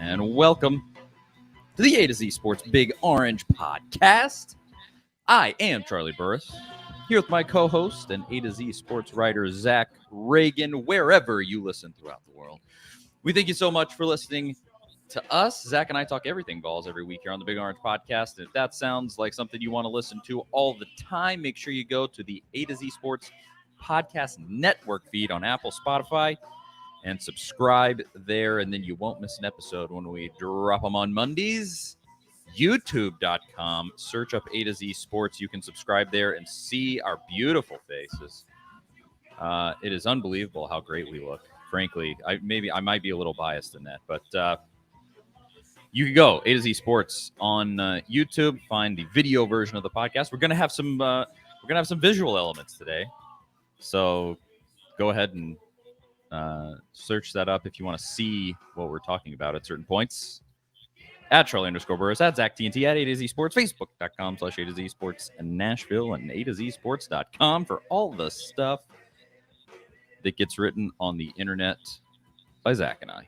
and welcome to the A to Z Sports Big Orange Podcast. I am Charlie Burris, here with my co-host and A to Z Sports writer, Zach Ragan, wherever you listen throughout the world. We thank you so much for listening to us. Zach and I talk everything balls every week here on the Big Orange Podcast. And if that sounds like something you want to listen to all the time, make sure you go to the A to Z Sports Podcast Network feed on Apple, Spotify, and subscribe there, and then you won't miss an episode when we drop them on Mondays. YouTube.com, search up A to Z Sports. You can subscribe there and see our beautiful faces. It is unbelievable how great we look. Frankly, I might be a little biased in that, but you can go A to Z Sports on YouTube. Find the video version of the podcast. We're gonna have some visual elements today, so go ahead and search that up if you want to see what we're talking about at certain points. At Charlie_Burris, at Zach TNT, at A to Z Sports, Facebook.com/A to Z Sports in Nashville, and A to Z Sports.com for all the stuff that gets written on the internet by Zach and I.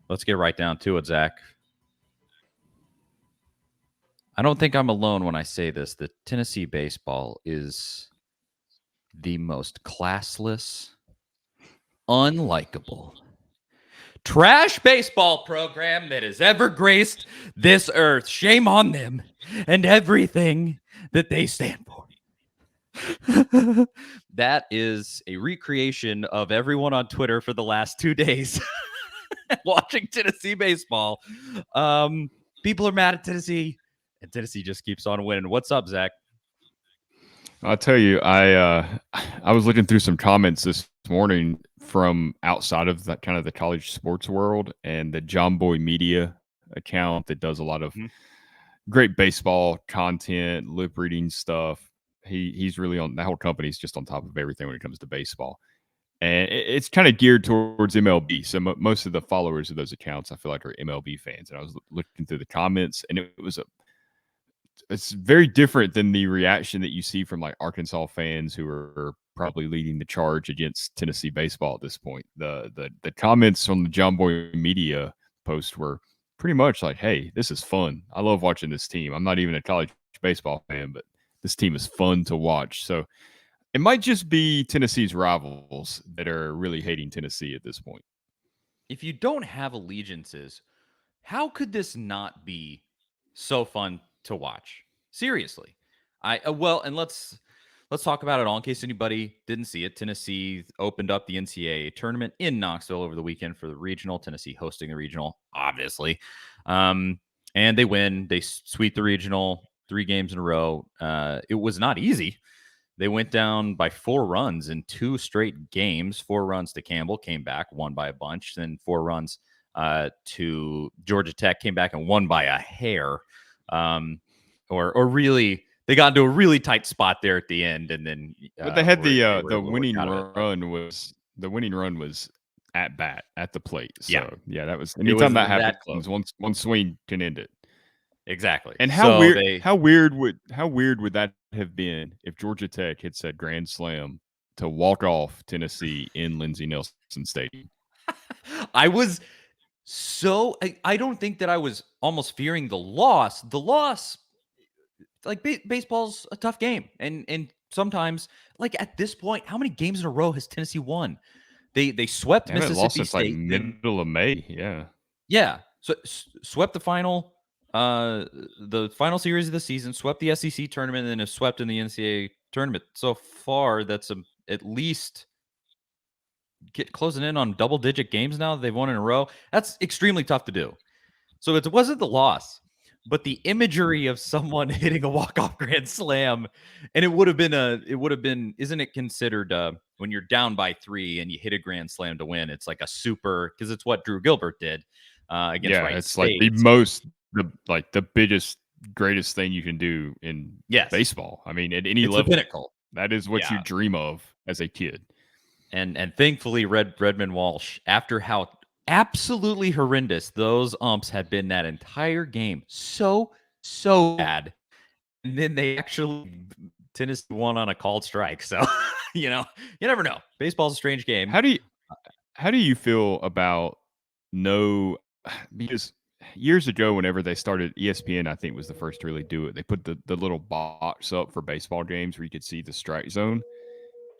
Let's get right down to it, Zach. I don't think I'm alone when I say this, that Tennessee baseball is the most classless, unlikable, trash baseball program that has ever graced this earth. Shame on them and everything that they stand for. That is a recreation of everyone on Twitter for the last 2 days watching Tennessee baseball. People are mad at Tennessee, and Tennessee just keeps on winning. What's up, Zach? I'll tell you, I was looking through some comments this morning from outside of that kind of the college sports world, and the John Boy Media account that does a lot of great baseball content, lip reading stuff. He's really on, that whole company's just on top of everything when it comes to baseball, and it's kind of geared towards MLB. So most of the followers of those accounts, I feel like, are MLB fans. And I was looking through the comments, and it's very different than the reaction that you see from like Arkansas fans who are probably leading the charge against Tennessee baseball at this point. The comments on the John Boy Media post were pretty much like, hey, this is fun. I love watching this team. I'm not even a college baseball fan, but this team is fun to watch. So it might just be Tennessee's rivals that are really hating Tennessee at this point. If you don't have allegiances, how could this not be so fun to watch? Seriously. And let's talk about it all in case anybody didn't see it. Tennessee opened up the NCAA tournament in Knoxville over the weekend for the regional. Tennessee hosting the regional, obviously. And they win. They sweep the regional 3 games in a row. It was not easy. They went down by 4 runs in 2 straight games. 4 runs to Campbell, came back, won by a bunch. Then 4 runs to Georgia Tech, came back and won by a hair. Or really, they got into a really tight spot there at the end, and then. But they had the winning run was at bat at the plate. So yeah, that was anytime that happens, one swing can end it. Exactly. And how weird would that have been if Georgia Tech had said grand slam to walk off Tennessee in Lindsey Nelson Stadium? I don't think that I was almost fearing the loss. The loss, like baseball's a tough game, and sometimes, like at this point, how many games in a row has Tennessee won? They swept Mississippi State, like middle of May. Yeah. So swept the final series of the season, swept the SEC tournament, and then have swept in the NCAA tournament. So far, that's at least closing in on double-digit games now that they've won in a row. That's extremely tough to do. So it wasn't the loss, but the imagery of someone hitting a walk-off grand slam, and it would have been, isn't it considered when you're down by 3 and you hit a grand slam to win? It's like a super, because it's what Drew Gilbert did against Wright it's State. Like the biggest, greatest thing you can do in baseball. I mean, at any level, the pinnacle. That is what you dream of as a kid. And thankfully, Redmond Walsh, after how absolutely horrendous those umps had been that entire game, so bad, and then Tennessee won on a called strike. So you never know. Baseball's a strange game. How do How do you feel about no? Because years ago, whenever they started, ESPN, I think was the first to really do it. They put the little box up for baseball games where you could see the strike zone,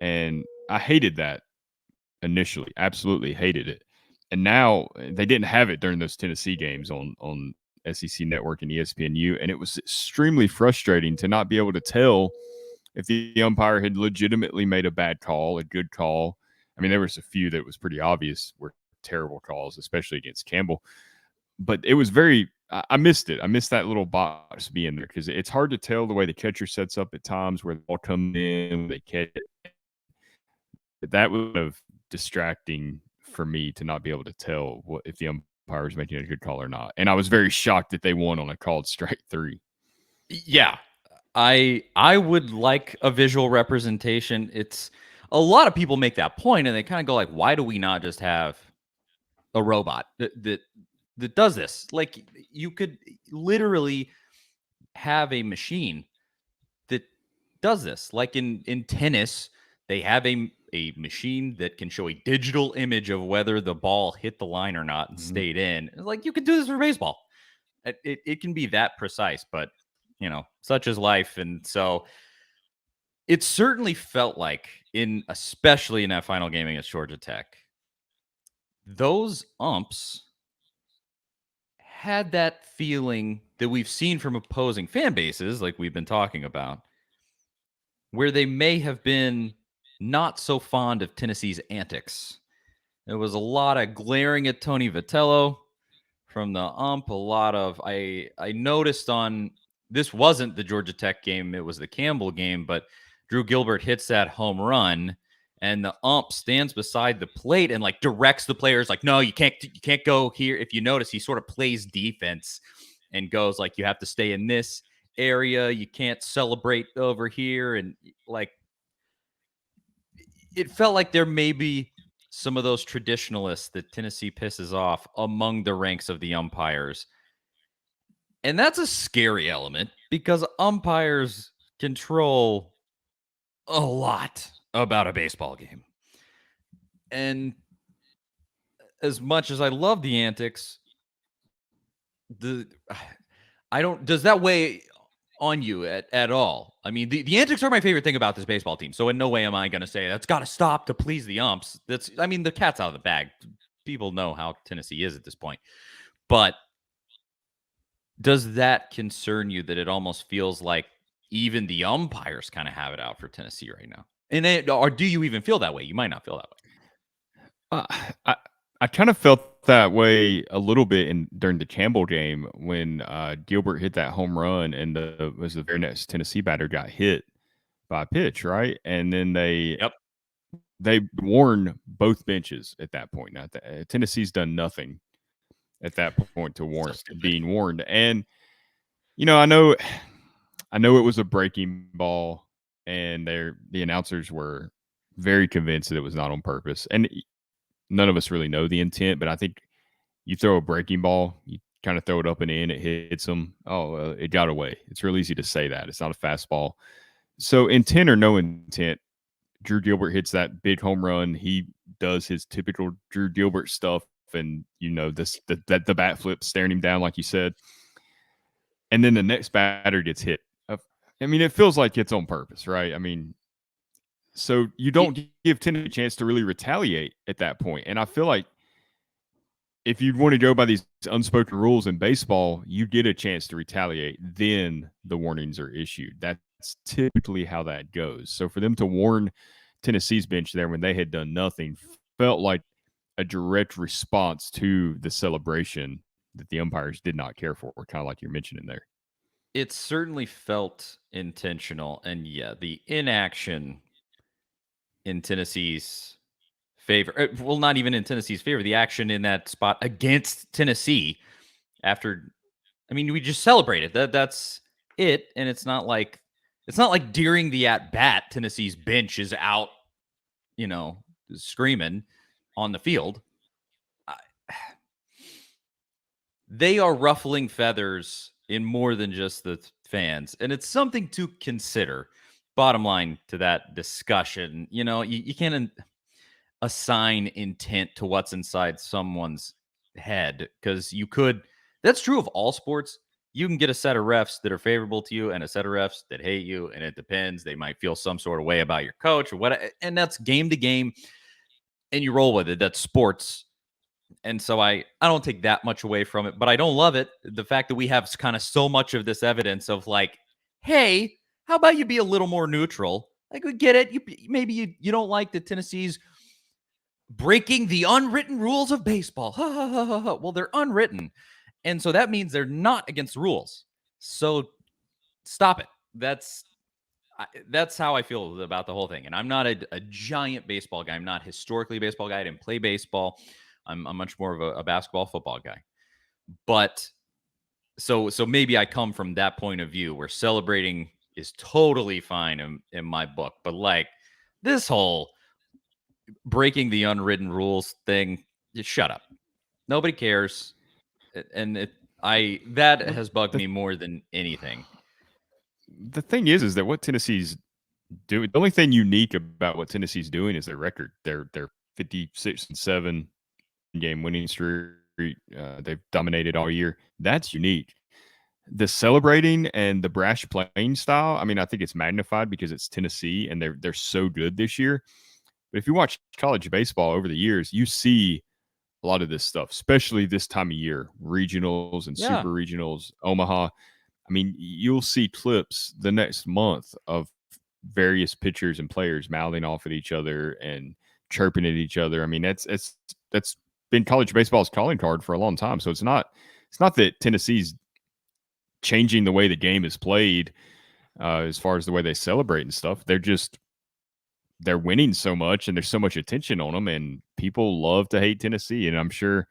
and I hated that initially. Absolutely hated it. And now they didn't have it during those Tennessee games on SEC Network and ESPNU, and it was extremely frustrating to not be able to tell if the umpire had legitimately made a bad call, a good call. I mean, there was a few that was pretty obvious were terrible calls, especially against Campbell. But it was very, I missed it. I missed that little box being there because it's hard to tell the way the catcher sets up at times where the ball comes in, they catch it. That was kind of distracting for me to not be able to tell what if the umpire was making a good call or not. And I was very shocked that they won on a called strike 3. Yeah. I would like a visual representation. It's a lot of people make that point and they kind of go like, why do we not just have a robot that does this? Like you could literally have a machine that does this. Like in tennis, they have a machine that can show a digital image of whether the ball hit the line or not and stayed in. Like you could do this for baseball. It can be that precise, but such is life. And so it certainly felt like especially in that final game against Georgia Tech, those umps had that feeling that we've seen from opposing fan bases, like we've been talking about, where they may have been not so fond of Tennessee's antics. There was a lot of glaring at Tony Vitello from the ump. A lot of I noticed on this wasn't the Georgia Tech game, it was the Campbell game, but Drew Gilbert hits that home run and the ump stands beside the plate and like directs the players like, no, you can't go here. If you notice, he sort of plays defense and goes like, you have to stay in this area, you can't celebrate over here. And like it felt like there may be some of those traditionalists that Tennessee pisses off among the ranks of the umpires. And that's a scary element because umpires control a lot about a baseball game. And as much as I love the antics, the I don't does that weigh on you at all? I mean, the antics are my favorite thing about this baseball team. So in no way am I going to say that's got to stop to please the umps. The cat's out of the bag. People know how Tennessee is at this point. But does that concern you that it almost feels like even the umpires kind of have it out for Tennessee right now? Or do you even feel that way? You might not feel that way. I kind of felt that way a little bit during the Campbell game when Gilbert hit that home run and the very next Tennessee batter got hit by a pitch, right? And then they warned both benches at that point. Now, Tennessee's done nothing at that point to warrant being warned. And I know it was a breaking ball, and the announcers were very convinced that it was not on purpose. And none of us really know the intent, but I think you throw a breaking ball, you kind of throw it up and in, it hits them. Oh, it got away. It's real easy to say that. It's not a fastball. So intent or no intent, Drew Gilbert hits that big home run. He does his typical Drew Gilbert stuff, and the bat flip staring him down, like you said. And then the next batter gets hit. I mean, it feels like it's on purpose, right? I mean, so you don't give Tennessee a chance to really retaliate at that point. And I feel like if you want to go by these unspoken rules in baseball, you get a chance to retaliate, then the warnings are issued. That's typically how that goes. So for them to warn Tennessee's bench there when they had done nothing felt like a direct response to the celebration that the umpires did not care for, kind of like you're mentioning there. It certainly felt intentional. And yeah, the inaction in Tennessee's favor, well, not even in Tennessee's favor, the action in that spot against Tennessee after, I mean, we just celebrated that's it. And it's not like during the at bat, Tennessee's bench is out, screaming on the field. They are ruffling feathers in more than just the fans. And it's something to consider. Bottom line to that discussion, you can't. assign intent to what's inside someone's head, because you could. That's true of all sports. You can get a set of refs that are favorable to you and a set of refs that hate you, and it depends. They might feel some sort of way about your coach or what, and that's game to game, and you roll with it. That's sports. And so I don't take that much away from it, but I don't love it. The fact that we have kind of so much of this evidence of like, hey, how about you be a little more neutral? Like, we get it. Maybe you don't like the Tennessee's breaking the unwritten rules of baseball. Well, they're unwritten. And so that means they're not against the rules. So stop it. That's how I feel about the whole thing. And I'm not a giant baseball guy. I'm not historically a baseball guy. I didn't play baseball. I'm much more of a basketball, football guy. But so maybe I come from that point of view where celebrating is totally fine in my book. But like this whole breaking the unwritten rules thing, just shut up. Nobody cares. And that Well, has bugged me more than anything. the thing is that what Tennessee's doing, the only thing unique about what Tennessee's doing is their record. They're 56-7 game winning streak. They've dominated all year. That's unique. The celebrating and the brash playing style, I mean, I think it's magnified because it's Tennessee and they're so good this year. But if you watch college baseball over the years, you see a lot of this stuff, especially this time of year, regionals and Yeah. super regionals, Omaha. I mean, you'll see clips the next month of various pitchers and players mouthing off at each other and chirping at each other. I mean, that's been college baseball's calling card for a long time. So it's not that Tennessee's changing the way the game is played as far as the way they celebrate and stuff. They're winning so much and there's so much attention on them, and people love to hate Tennessee. And I'm sure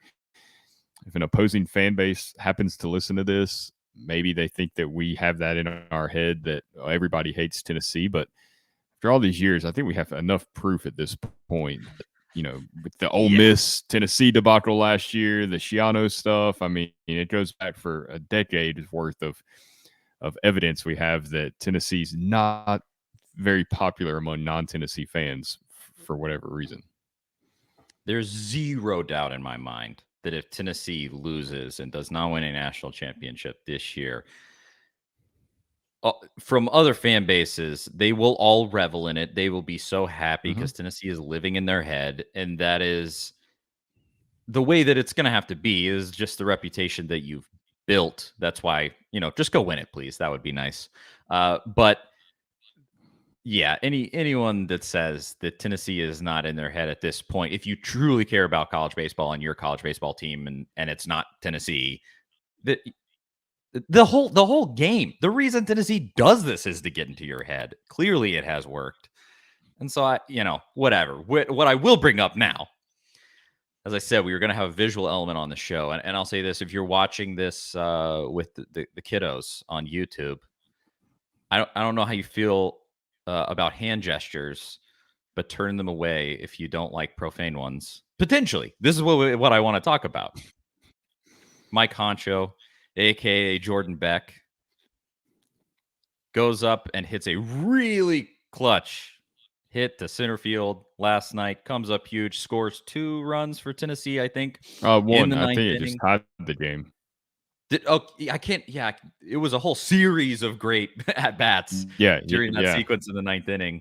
if an opposing fan base happens to listen to this, maybe they think that we have that in our head that everybody hates Tennessee. But after all these years, I think we have enough proof at this point that, with the Ole Miss Tennessee debacle last year, the Shiano stuff, I mean, it goes back for a decade's worth of evidence we have that Tennessee's not very popular among non-Tennessee fans for whatever reason. There's zero doubt in my mind that if Tennessee loses and does not win a national championship this year, from other fan bases, they will all revel in it. They will be so happy because Tennessee is living in their head. And that is the way that it's going to have to be, is just the reputation that you've built. That's why, just go win it, please. That would be nice. But yeah, anyone that says that Tennessee is not in their head at this point, if you truly care about college baseball and your college baseball team and it's not Tennessee, that the whole game, the reason Tennessee does this is to get into your head. Clearly it has worked. And so whatever. What I will bring up now, as I said, we were going to have a visual element on the show. And I'll say this, if you're watching this with the kiddos on YouTube, I don't know how you feel about hand gestures, but turn them away if you don't like profane ones. Potentially. This is what I want to talk about. Mike Honcho, a.k.a. Jordan Beck, goes up and hits a really clutch hit to center field last night, comes up huge, scores 2 runs for Tennessee, I think. One, in the I ninth think it inning. just tied the game. I can't. Yeah, it was a whole series of great at bats. During that sequence in the 9th inning.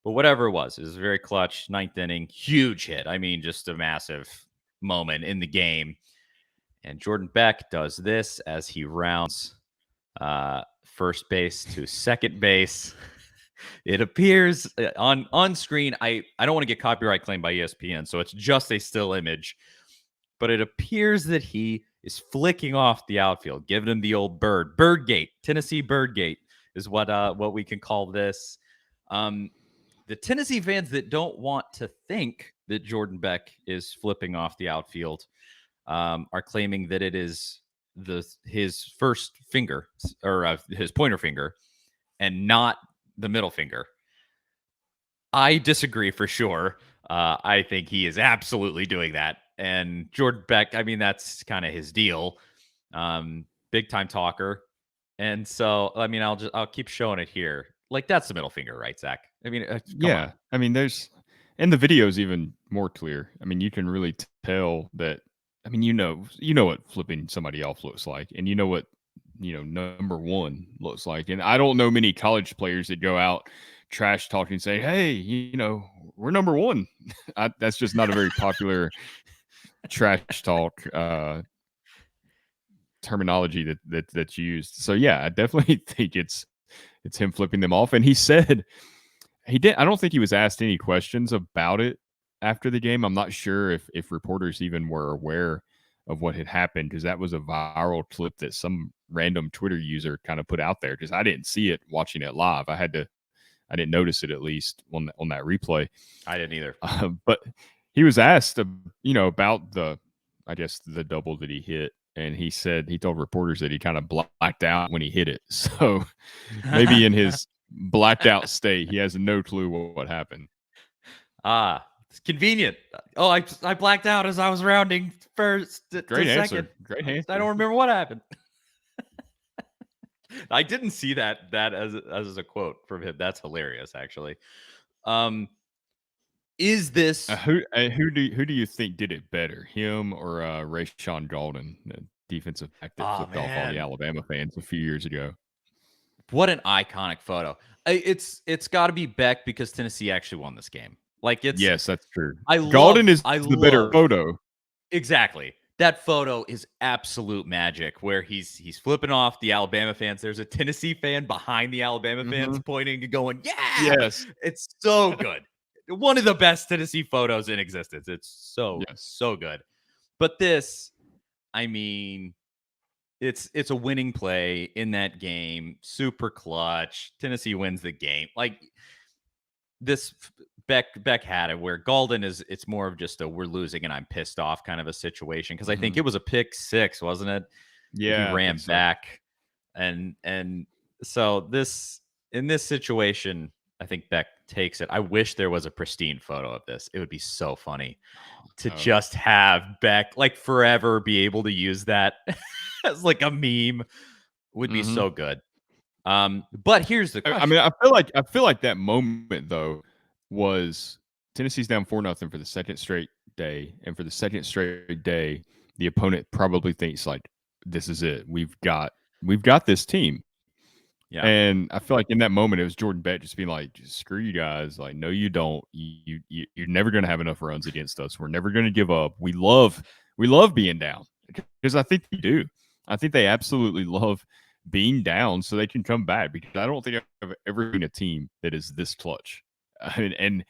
But whatever it was very clutch. 9th inning, huge hit. I mean, just a massive moment in the game. And Jordan Beck does this as he rounds first base to second base. It appears on screen. I don't want to get copyright claimed by ESPN, so it's just a still image. But it appears that he is flicking off the outfield, giving him the old Birdgate, Tennessee Birdgate is what we can call this. The Tennessee fans that don't want to think that Jordan Beck is flipping off the outfield are claiming that it is his first finger or his pointer finger and not the middle finger. I disagree for sure. I think he is absolutely doing that. And Jordan Beck, I mean, that's kind of his deal. Big time talker. And so, I mean, I'll keep showing it here. Like, that's the middle finger, right, Zach? I mean, come on. I mean, there's And the video is even more clear. I mean, you can really tell that. I mean, you know what flipping somebody off looks like, and you know what number one looks like. And I don't know many college players that go out trash talking and say, "Hey, we're number one." That's just not a very popular trash talk terminology that's used. So yeah, I definitely think it's him flipping them off. And he said he did. I don't think he was asked any questions about it after the game. I'm not sure if reporters even were aware of what had happened, because that was a viral clip that some random Twitter user kind of put out there, because I didn't see it watching it live. I didn't notice it, at least on that replay. I didn't either. But he was asked, about I guess the double that he hit, and he said he told reporters that he kind of blacked out when he hit it. So maybe in his blacked out state, he has no clue what happened. It's convenient. Oh, I blacked out as I was rounding first to second. Great answer. I don't remember what happened. I didn't see that as a quote from him. That's hilarious, actually. Is this who do you think did it better, him or Rayshawn Golden, the defensive back that flipped off all the Alabama fans a few years ago? What an iconic photo! It's got to be Beck, because Tennessee actually won this game. Yes, that's true. Golden is the better photo. Exactly. That photo is absolute magic, where he's flipping off the Alabama fans. There's a Tennessee fan behind the Alabama fans pointing and going, "Yeah!" Yes, it's so good. One of the best Tennessee photos in existence. It's so good. But this, I mean, it's a winning play in that game. Super clutch. Tennessee wins the game. Like this, Beck had it where Golden it's more of just a we're losing and I'm pissed off kind of a situation, because I think it was a pick six, wasn't it? Yeah, he ran back, and so in this situation, I think Beck takes it. I wish there was a pristine photo of this. It would be so funny to just have Beck like forever be able to use that as like a meme. Would be so good. But here's the question. I mean, I feel like that moment though was Tennessee's down 4-0 for the second straight day, and for the second straight day, the opponent probably thinks like, this is it. We've got this team. Yeah. And I feel like in that moment, it was Jordan Beck just being like, screw you guys. Like, no, you don't. You're never going to have enough runs against us. We're never going to give up. We love being down, because I think they do. I think they absolutely love being down so they can come back, because I don't think I've ever seen a team that is this clutch. I mean, and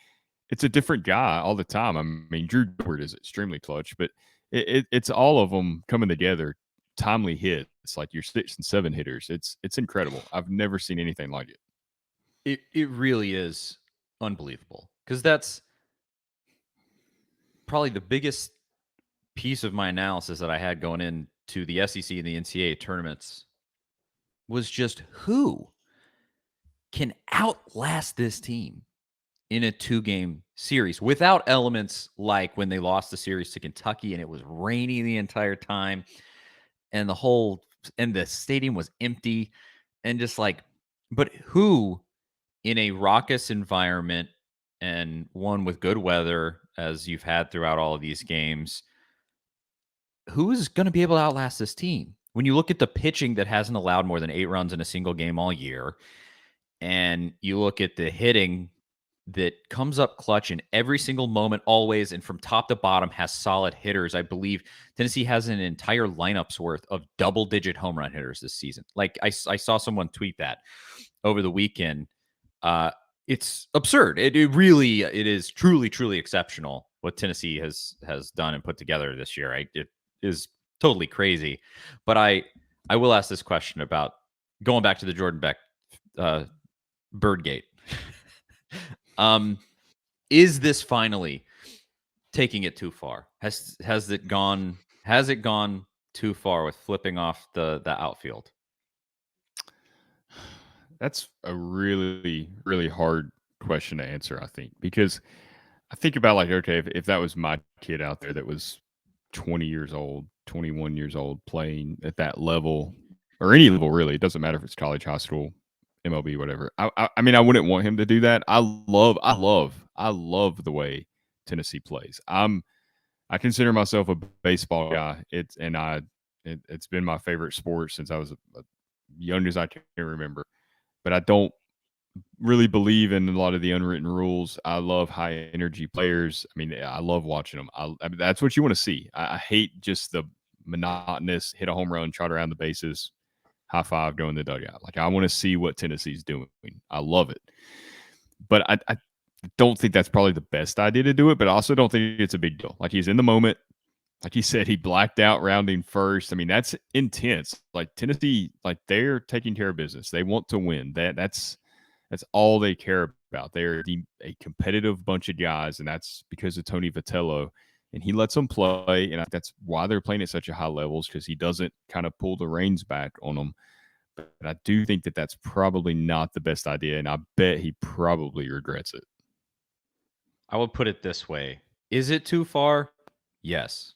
it's a different guy all the time. I mean, Drew Gilbert is extremely clutch, but it's all of them coming together. Timely hit. It's like your 6 and 7 hitters. It's incredible. I've never seen anything like it. It really is unbelievable, because that's probably the biggest piece of my analysis that I had going into the SEC and the NCAA tournaments was just who can outlast this team in a 2-game series without elements like when they lost the series to Kentucky and it was rainy the entire time, and the stadium was empty, and just like, but who in a raucous environment and one with good weather, as you've had throughout all of these games, who is going to be able to outlast this team? When you look at the pitching that hasn't allowed more than 8 runs in a single game all year, and you look at the hitting that comes up clutch in every single moment, always, and from top to bottom has solid hitters. I believe Tennessee has an entire lineup's worth of double-digit home run hitters this season. Like I saw someone tweet that over the weekend. It's absurd. It is truly exceptional what Tennessee has done and put together this year. It is totally crazy. But I will ask this question about going back to the Jordan Beck Birdgate. Is this finally taking it too far? Has it gone too far with flipping off the outfield? That's a really, really hard question to answer, I think, because I think about like, okay, if that was my kid out there that was 20 years old, 21 years old, playing at that level, or any level really, it doesn't matter if it's college, high school, MLB, whatever. I mean, I wouldn't want him to do that. I love I love the way Tennessee plays. I consider myself a baseball guy. It's been my favorite sport since I was young as I can remember. But I don't really believe in a lot of the unwritten rules. I love high energy players. I mean, I love watching them. I mean, that's what you want to see. I hate just the monotonous hit a home run, trot around the bases, high five, go in the dugout. Like, I want to see what Tennessee's doing. I love it. But I don't think that's probably the best idea to do it, but I also don't think it's a big deal. Like, he's in the moment. Like he said, he blacked out rounding first. I mean, that's intense. Like Tennessee, like they're taking care of business. They want to win. That's all they care about. They're a competitive bunch of guys, and that's because of Tony Vitello. And he lets them play, and I think that's why they're playing at such a high levels, because he doesn't kind of pull the reins back on them. But I do think that that's probably not the best idea, and I bet he probably regrets it. I would put it this way. Is it too far? Yes.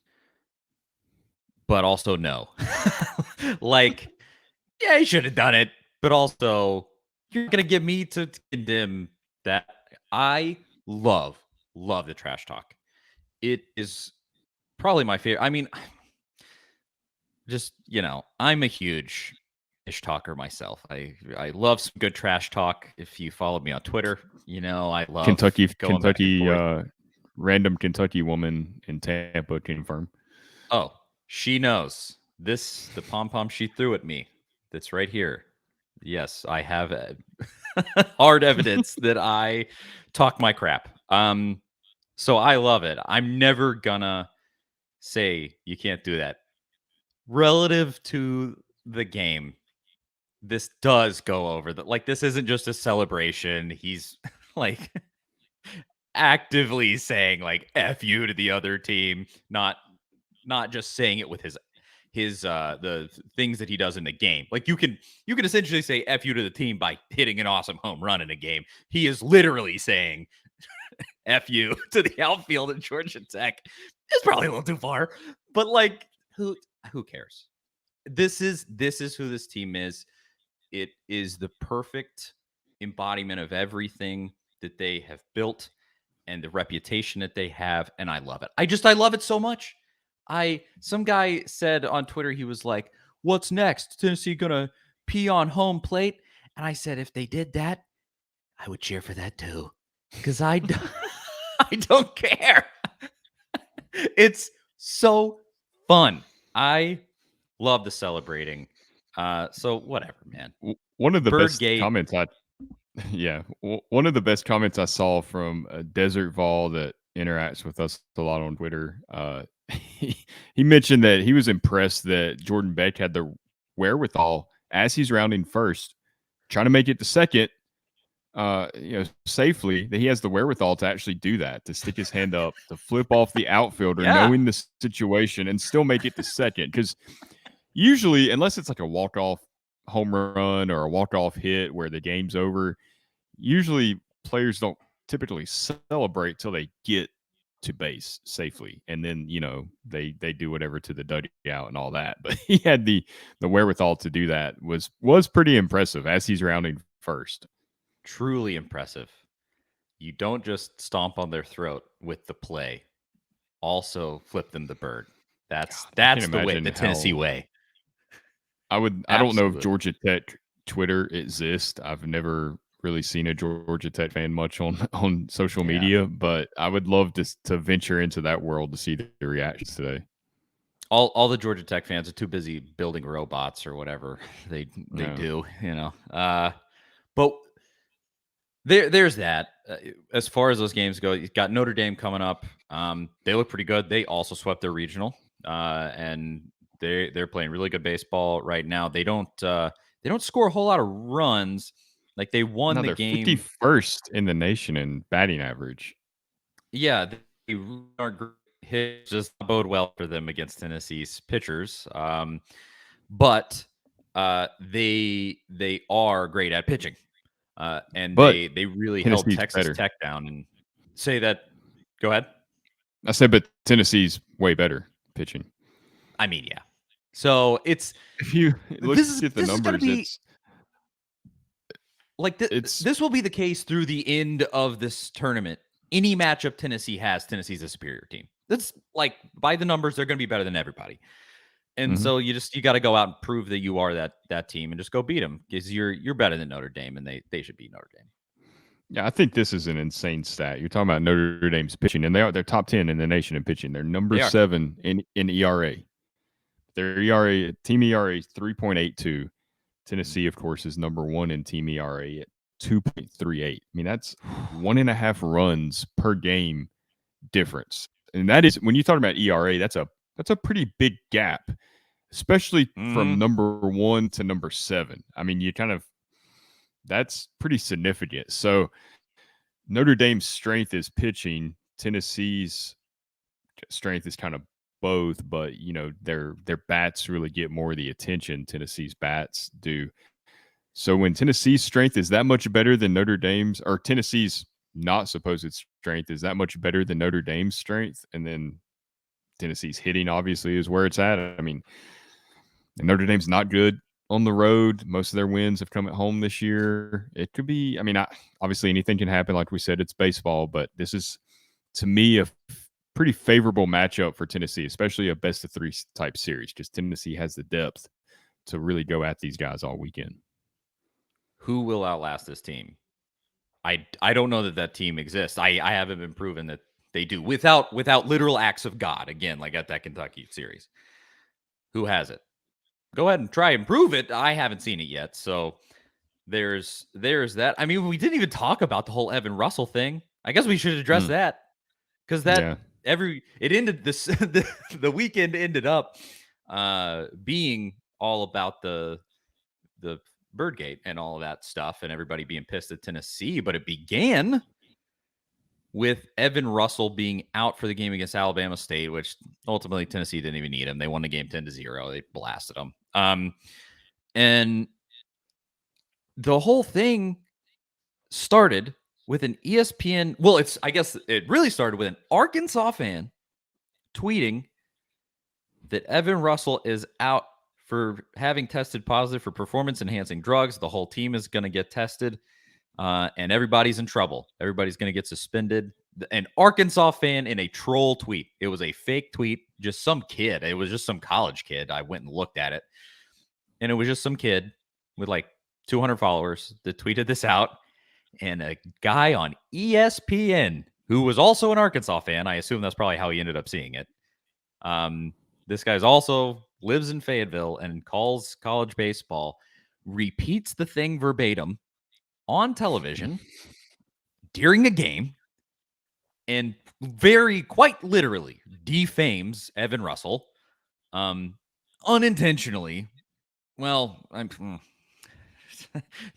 But also no. Like, yeah, he should have done it. But also, you're going to get me to condemn that. I love the trash talk. It is probably my favorite. I mean, just, I'm a huge ish talker myself. I love some good trash talk. If you follow me on Twitter, I love Kentucky random Kentucky woman in Tampa confirmed. Oh, she knows this. The pom pom she threw at me. That's right here. Yes, I have hard evidence that I talk my crap. So I love it. I'm never gonna say you can't do that. Relative to the game, this does go over that. Like, this isn't just a celebration. He's like actively saying like F you to the other team, not just saying it with his the things that he does in the game. Like, you can essentially say F you to the team by hitting an awesome home run in a game. He is literally saying F you to the outfield at Georgia Tech. It's probably a little too far, but like, who cares? This is who this team is. It is the perfect embodiment of everything that they have built and the reputation that they have, and I love it. I love it so much. Some guy said on Twitter, he was like, "What's next? Tennessee gonna pee on home plate?" And I said, if they did that, I would cheer for that too, because I don't care. It's so fun. I love the celebrating. So whatever, man. One of the best Birdgate. comments one of the best comments I saw from a Desert Vol that interacts with us a lot on Twitter. He mentioned that he was impressed that Jordan Beck had the wherewithal as he's rounding first, trying to make it to second, safely, that he has the wherewithal to actually do that, to stick his hand up, to flip off the outfielder, knowing the situation, and still make it to second. Because usually, unless it's like a walk-off home run or a walk-off hit where the game's over, usually players don't typically celebrate till they get to base safely, and then they do whatever to the dugout and all that. But he had the wherewithal to do that. Was pretty impressive as he's rounding first. Truly impressive. You don't just stomp on their throat with the play, also flip them the bird. That's the way, the Tennessee way. I don't know if Georgia Tech Twitter exists. I've never really seen a Georgia Tech fan much on social media, but I would love to venture into that world to see the reactions today. All the Georgia Tech fans are too busy building robots or whatever they do, but there's that. As far as those games go, you've got Notre Dame coming up. They look pretty good. They also swept their regional, and they're playing really good baseball right now. They don't score a whole lot of runs. Like, they won the game. 51st in the nation in batting average. Yeah, they aren't hit, just bode well for them against Tennessee's pitchers. But they are great at pitching. And they really held Texas Tech down. And say that. Go ahead. I said, but Tennessee's way better pitching. I mean, yeah. So it's, if you look at the numbers, it's like this will be the case through the end of this tournament. any matchup Tennessee has, Tennessee's a superior team. That's like by the numbers, they're going to be better than everybody. And so you got to go out and prove that you are that team and just go beat them because you're better than Notre Dame and they should beat Notre Dame. Yeah, I think this is an insane stat. You're talking about Notre Dame's pitching, and they're top 10 in the nation in pitching. They're number 7 in ERA. Their ERA, team ERA is 3.82. Tennessee, of course, is number 1 in team ERA at 2.38. I mean, that's 1.5 runs per game difference. And that is, when you talk about ERA, that's a pretty big gap, especially from number 1 to number 7. I mean, that's pretty significant. So Notre Dame's strength is pitching. Tennessee's strength is kind of both, but their bats really get more of the attention Tennessee's bats do. So when Tennessee's strength is that much better than Notre Dame's, or Tennessee's not supposed strength is that much better than Notre Dame's strength, and then Tennessee's hitting obviously is where it's at. I mean, Notre Dame's not good on the road. Most of their wins have come at home this year. It could be, I mean, obviously anything can happen. Like we said, it's baseball, but this is, to me, a pretty favorable matchup for Tennessee, especially a best of 3 type series, because Tennessee has the depth to really go at these guys all weekend. Who will outlast this team? I don't know that team exists. I haven't been proven that they do without literal acts of God. Again, like at that Kentucky series. Who has it? Go ahead and try and prove it. I haven't seen it yet. So there's that. I mean, we didn't even talk about the whole Evan Russell thing. I guess we should address that because it ended this the weekend ended up being all about the Birdgate and all of that stuff and everybody being pissed at Tennessee, but it began with Evan Russell being out for the game against Alabama State, which ultimately Tennessee didn't even need him. They won the game 10-0. They blasted him. And the whole thing started with an ESPN. Well, I guess it really started with an Arkansas fan tweeting that Evan Russell is out for having tested positive for performance-enhancing drugs. The whole team is going to get tested, and everybody's in trouble. Everybody's going to get suspended. An Arkansas fan in a troll tweet. It was a fake tweet, just some kid. It was just some college kid. I went and looked at it, and it was just some kid with like 200 followers that tweeted this out, and a guy on ESPN who was also an Arkansas fan. I assume that's probably how he ended up seeing it. This guy's also lives in Fayetteville and calls college baseball, repeats the thing verbatim on television during a game, and quite literally defames Evan Russell unintentionally. Well,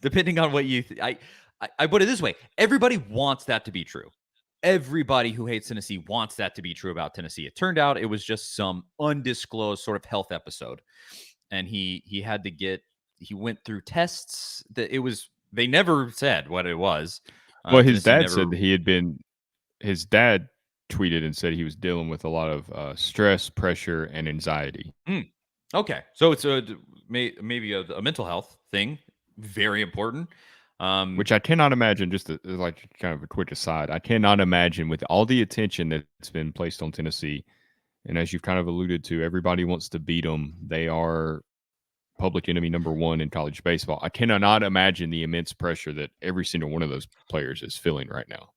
depending on what you I put it this way. Everybody wants that to be true. Everybody who hates Tennessee wants that to be true about Tennessee. It turned out it was just some undisclosed sort of health episode. And he went through tests that they never said what it was. Well, his dad said that his dad tweeted and said he was dealing with a lot of stress, pressure, and anxiety. Okay. So it's maybe a mental health thing. Very important. Which I cannot imagine, just like kind of a quick aside, I cannot imagine with all the attention that's been placed on Tennessee, and as you've kind of alluded to, everybody wants to beat them. They are public enemy number 1 in college baseball. I cannot imagine the immense pressure that every single one of those players is feeling right now.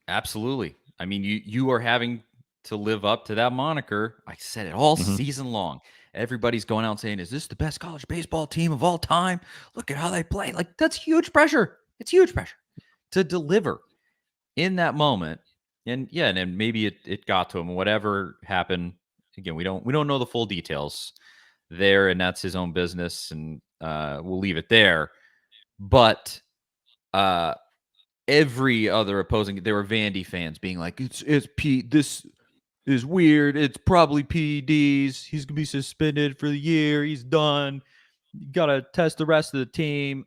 Absolutely. I mean, you are having to live up to that moniker. I said it all season long. Everybody's going out and saying, is this the best college baseball team of all time? Look at how they play. Like, that's huge pressure. It's huge pressure to deliver in that moment. And yeah, and then maybe it got to him. Whatever happened, again, we don't know the full details there, and that's his own business, and we'll leave it there. But every other opposing, there were Vandy fans being like, it's Pete, this is weird. It's probably PEDs. He's going to be suspended for the year. He's done. You got to test the rest of the team.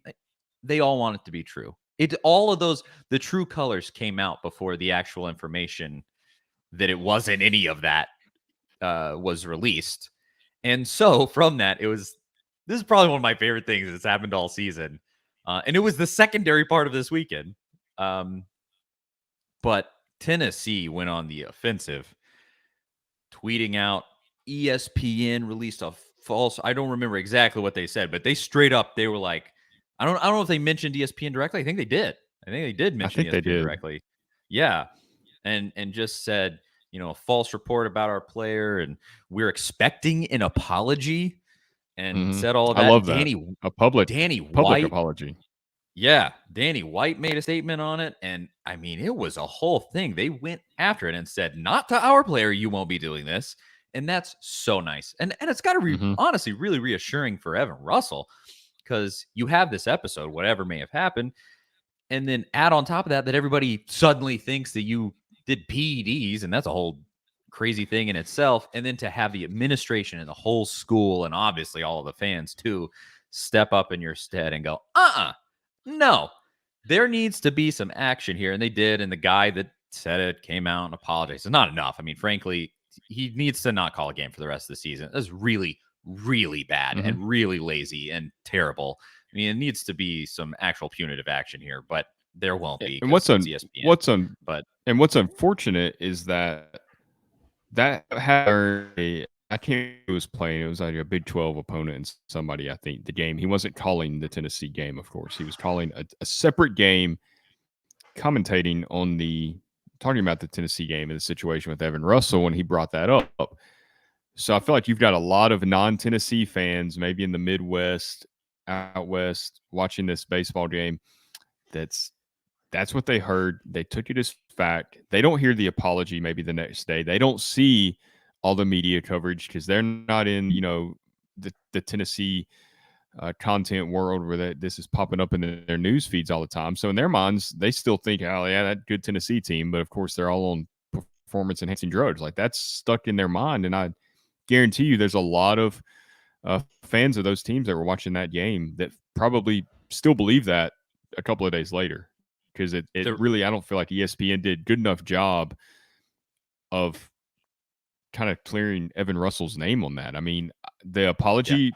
They all want it to be true. All of those, the true colors came out before the actual information that it wasn't any of that was released. And so from that, this is probably one of my favorite things that's happened all season. And it was the secondary part of this weekend. But Tennessee went on the offensive, tweeting out ESPN released a false. I don't remember exactly what they said, but they straight up they were like, I don't know if they mentioned ESPN directly. I think they did. I think they did I mention think they ESPN did. directly. Yeah, and just said a false report about our player, and we're expecting an apology, and said all of I that. love that. A public White apology. Yeah, Danny White made a statement on it, and I mean, it was a whole thing. They went after it and said, "Not to our player, you won't be doing this," and that's so nice. And it's got to be honestly really reassuring for Evan Russell, because you have this episode, whatever may have happened, and then add on top of that everybody suddenly thinks that you did PEDs, and that's a whole crazy thing in itself. And then to have the administration and the whole school, and obviously all of the fans too, step up in your stead and go, no, there needs to be some action here. And they did. And the guy that said it came out and apologized. It's not enough. I mean, frankly, he needs to not call a game for the rest of the season. That's really, really bad and really lazy and terrible. I mean, it needs to be some actual punitive action here, but there won't be. And what's unfortunate is that happened. I can't remember who was playing. It was like a Big 12 opponent and somebody, I think, the game. He wasn't calling the Tennessee game, of course. He was calling a separate game, commentating on talking about the Tennessee game and the situation with Evan Russell when he brought that up. So I feel like you've got a lot of non-Tennessee fans, maybe in the Midwest, out West, watching this baseball game. That's what they heard. They took it as fact. They don't hear the apology maybe the next day. They don't see all the media coverage because they're not in, the Tennessee content world where this is popping up in their news feeds all the time. So in their minds, they still think, oh, yeah, that good Tennessee team. But of course, they're all on performance-enhancing drugs. Like, that's stuck in their mind. And I guarantee you there's a lot of fans of those teams that were watching that game that probably still believe that a couple of days later. Because it really, I don't feel like ESPN did good enough job of kind of clearing Evan Russell's name on that. I mean, the apology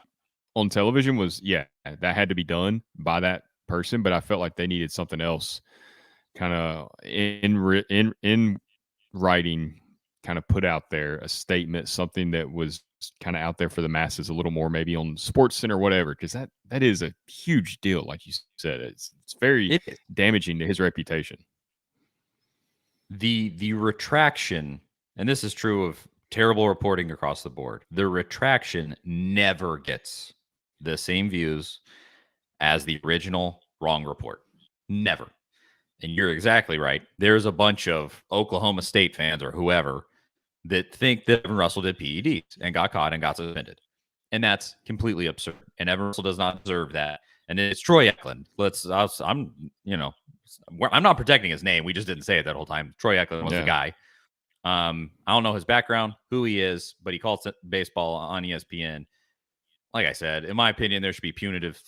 on television was, that had to be done by that person, but I felt like they needed something else kind of in writing, kind of put out there, a statement, something that was kind of out there for the masses a little more, maybe on Sports Center or whatever, because that is a huge deal. Like you said, it's very damaging to his reputation. The retraction, and this is true of terrible reporting across the board, the retraction never gets the same views as the original wrong report. Never. And you're exactly right. There's a bunch of Oklahoma State fans or whoever that think that Evan Russell did PEDs and got caught and got suspended. And that's completely absurd. And Evan Russell does not deserve that. And it's Troy Eklund. I'm not protecting his name. We just didn't say it that whole time. Troy Eklund was the guy. I don't know his background, who he is, but he calls it baseball on ESPN. Like I said, in my opinion, there should be punitive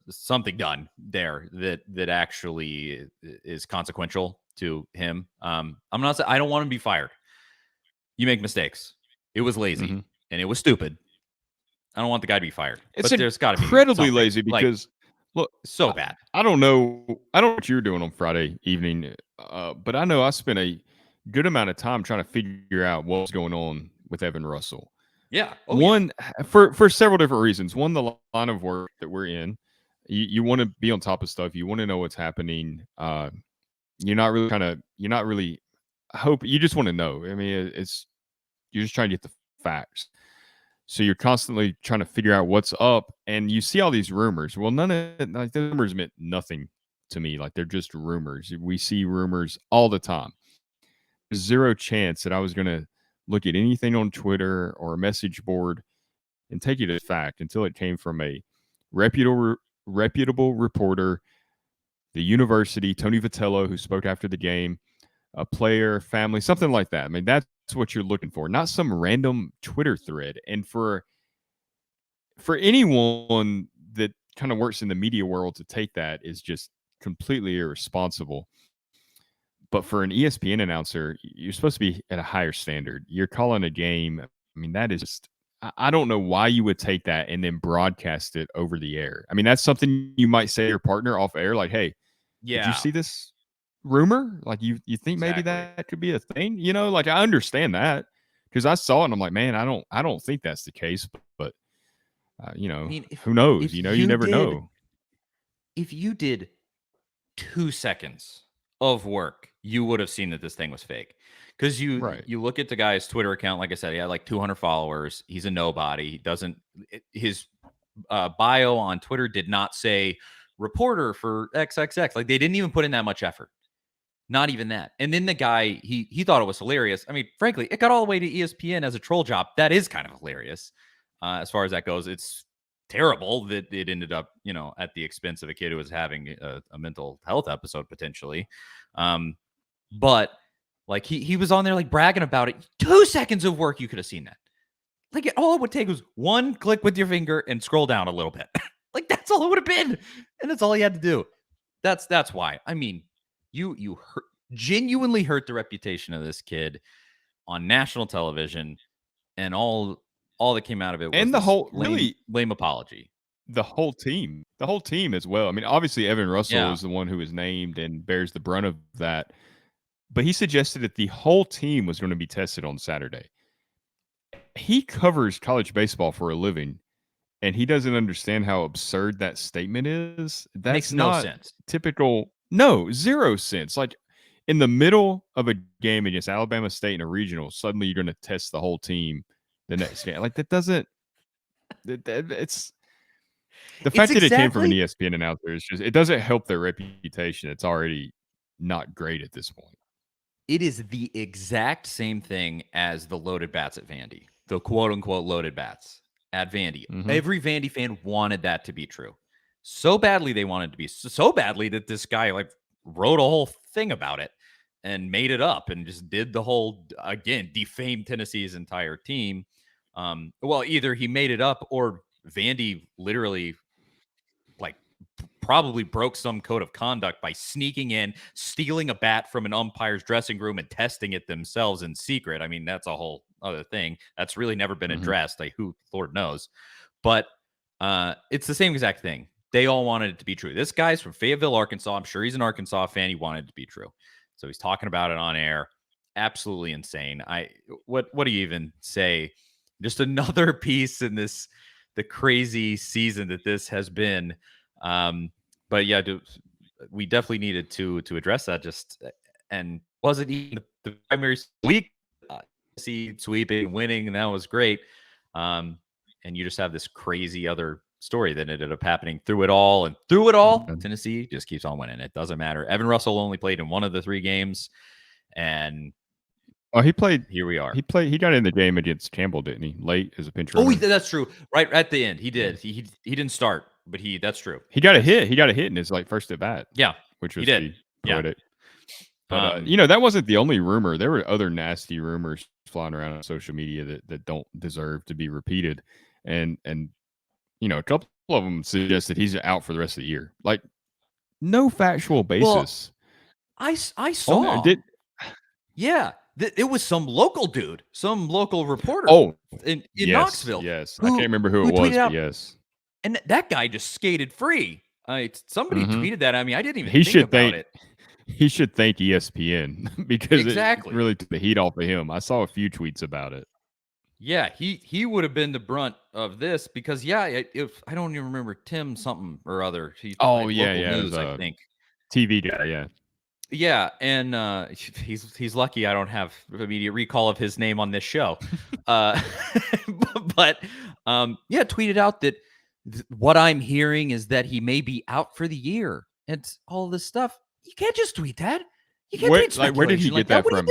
something done there that actually is consequential to him. I'm not saying I don't want him to be fired. You make mistakes. It was lazy and it was stupid. I don't want the guy to be fired. It's but there's got to be incredibly lazy because look, so bad. I don't know what you're doing on Friday evening, but I know I spent a good amount of time trying to figure out what's going on with Evan Russell. Yeah. For several different reasons. One, the line of work that we're in, you want to be on top of stuff. You want to know what's happening. You're not really hope. You just want to know. I mean, you're just trying to get the facts. So you're constantly trying to figure out what's up, and you see all these rumors. Well, none of the rumors meant nothing to me. Like, they're just rumors. We see rumors all the time. There's zero chance that I was going to look at anything on Twitter or a message board and take it as fact until it came from a reputable reporter, the university, Tony Vitello, who spoke after the game, a player, family, something like that. I mean, that's what you're looking for, not some random Twitter thread. And for anyone that kind of works in the media world to take that is just completely irresponsible. But for an ESPN announcer, you're supposed to be at a higher standard. You're calling a game. I mean, that is just, I don't know why you would take that and then broadcast it over the air. I mean, that's something you might say to your partner off air, like, hey, did you see this rumor. Like you think maybe Exactly. that could be a thing. Like I understand that because I saw it and I'm like, man, I don't think that's the case. But I mean, who knows? if You you never did know. if you did 2 seconds of work, you would have seen that this thing was fake. Because Right. you look at the guy's Twitter account, like I said, he had like 200 followers. He's a nobody. He doesn't his bio on Twitter did not say reporter for XXX. Like they didn't even put in that much effort. Not even that. And then the guy, he thought it was hilarious. I mean, frankly, it got all the way to ESPN as a troll job. That is kind of hilarious. As far as that goes, it's terrible that it ended up, at the expense of a kid who was having a mental health episode potentially. But like he was on there like bragging about it. 2 seconds of work, you could have seen that. Like all it would take was one click with your finger and scroll down a little bit. Like that's all it would have been, and that's all he had to do. That's why. I mean, you genuinely hurt the reputation of this kid on national television, and all that came out of it was And the this whole lame apology. the whole team as well. I mean, obviously Evan Russell Yeah, is the one who was named and bears the brunt of that. But he suggested that the whole team was going to be tested on Saturday. He covers college baseball for a living, and he doesn't understand how absurd that statement is. makes That's no not sense. typical. No, 0 sense. Like in the middle of a game against Alabama State in a regional, suddenly you're going to test the whole team the next game. Like that doesn't. It's the It's fact that it came from an exactly ESPN announcer is just it doesn't help their reputation. It's already not great at this point. it is the exact same thing as the loaded bats at Vandy, the quote unquote loaded bats at Vandy. Mm-hmm. Every Vandy fan wanted that to be true. So badly they wanted to be so badly that this guy like wrote a whole thing about it and made it up and just did the whole again defamed Tennessee's entire team. Well, either he made it up or Vandy literally like probably broke some code of conduct by sneaking in, stealing a bat from an umpire's dressing room and testing it themselves in secret. I mean, that's a whole other thing. That's really never been addressed. Like who Lord knows. But it's the same exact thing. They all wanted it to be true. This guy's from Fayetteville, Arkansas. I'm sure he's an Arkansas fan. He wanted it to be true. So he's talking about it on air. Absolutely insane. What do you even say? Just another piece in the crazy season that this has been. But yeah, we definitely needed to address that. And wasn't even the primary week. See sweeping, winning, and that was great. And you just have this crazy other story that ended up happening through it all. And through it all, Tennessee just keeps on winning. It doesn't matter. Evan Russell only played in one of the 3 games, and he played. Here we are. He got in the game against Campbell, didn't he? Late as a pinch runner. Oh, that's true. Right at the end, he did. He didn't start, but that's true. He got a hit. He got a hit in his first at bat. Yeah, which was he did. poetic. Yeah. But that wasn't the only rumor. There were other nasty rumors flying around on social media that don't deserve to be repeated, and a couple of them suggest that he's out for the rest of the year. Like no factual basis. Well, I saw. Yeah. It was some local dude, some local reporter. In yes, Knoxville. Yes, I can't remember who it was. But yes, and that guy just skated free. Somebody tweeted that. I mean, I didn't even think about it. He should thank ESPN because exactly. it really took the heat off of him. I saw a few tweets about it. Yeah, he would have been the brunt of this because if I don't even remember Tim something or other. Local news, I think. TV guy, yeah. Yeah, and he's lucky I don't have immediate recall of his name on this show. But tweeted out that what I'm hearing is that he may be out for the year. And all this stuff. You can't just tweet that. You can't tweet speculation. Where did he get that from?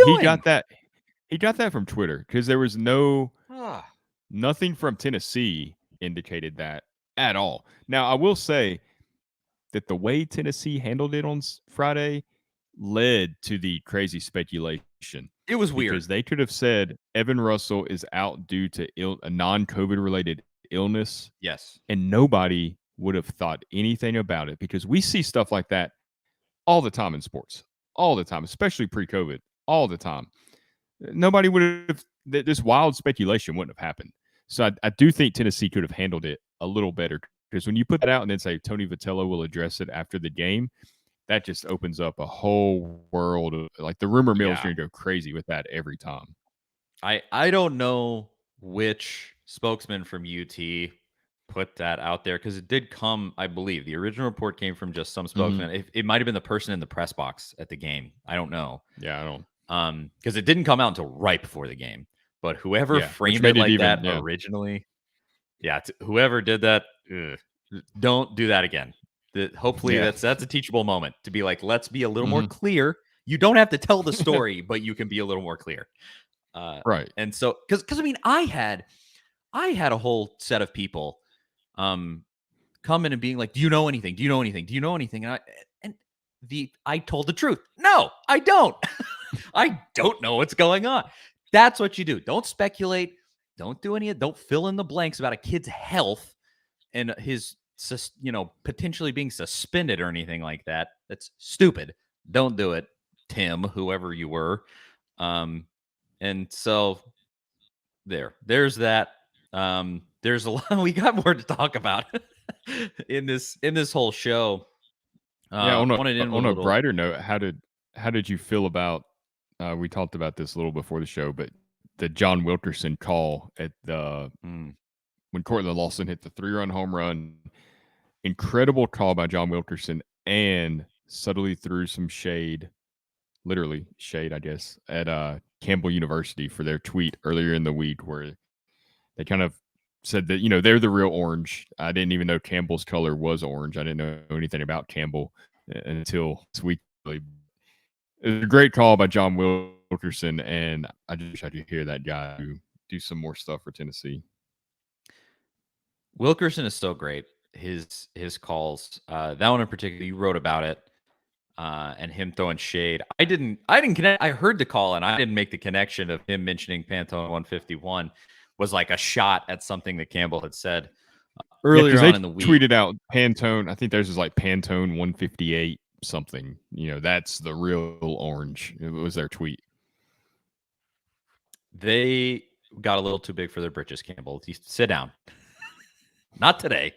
He got that from Twitter because there was nothing from Tennessee indicated that at all. Now, I will say that the way Tennessee handled it on Friday led to the crazy speculation. It was weird. Because they could have said Evan Russell is out due to a non-COVID related illness. Yes. And nobody would have thought anything about it because we see stuff like that all the time in sports. All the time, especially pre-COVID. All the time. Nobody would have, this wild speculation wouldn't have happened. So I do think Tennessee could have handled it a little better because when you put that out and then say Tony Vitello will address it after the game, that just opens up a whole world of, like, the rumor mill is Yeah. going to go crazy with that every time. I don't know which spokesman from UT put that out there because it did come, I believe. The original report came from just some spokesman. It might have been the person in the press box at the game. I don't know. Yeah, I don't. Because it didn't come out until right before the game. But whoever Yeah, which framed made it it like even, that originally, whoever did that, don't do that again. Hopefully Yeah. that's a teachable moment to be like, let's be a little more clear. You don't have to tell the story, but you can be a little more clear. Right. And so, because I mean, I had a whole set of people come in and being like, do you know anything? Do you know anything? Do you know anything? And I told the truth. No, I don't. I don't know what's going on. That's what you do. Don't speculate. Don't do any. Don't fill in the blanks about a kid's health and his, potentially being suspended or anything like that. That's stupid. Don't do it, Tim, whoever you were. And so there's that. There's a lot. We got more to talk about in this whole show. Yeah, Want to end with on a a little. brighter note, how did you feel about, we talked about this a little before the show, but the John Wilkerson call at the when Cortland Lawson hit the 3-run home run? Incredible call by John Wilkerson, and subtly threw some shade, literally shade, I guess, at Campbell University for their tweet earlier in the week where they kind of said that, they're the real orange. I didn't even know Campbell's color was orange. I didn't know anything about Campbell until this week. It was a great call by John Wilkerson, and I just wish I could hear that guy do some more stuff for Tennessee. Wilkerson is so great. His calls, that one in particular, you wrote about it, and him throwing shade. I didn't connect. I heard the call, and I didn't make the connection of him mentioning Pantone 151 was like a shot at something that Campbell had said earlier on in the week. Tweeted out Pantone. I think theirs is like Pantone 158 something. That's the real orange. It was their tweet. They got a little too big for their britches, Campbell. You sit down. Not today.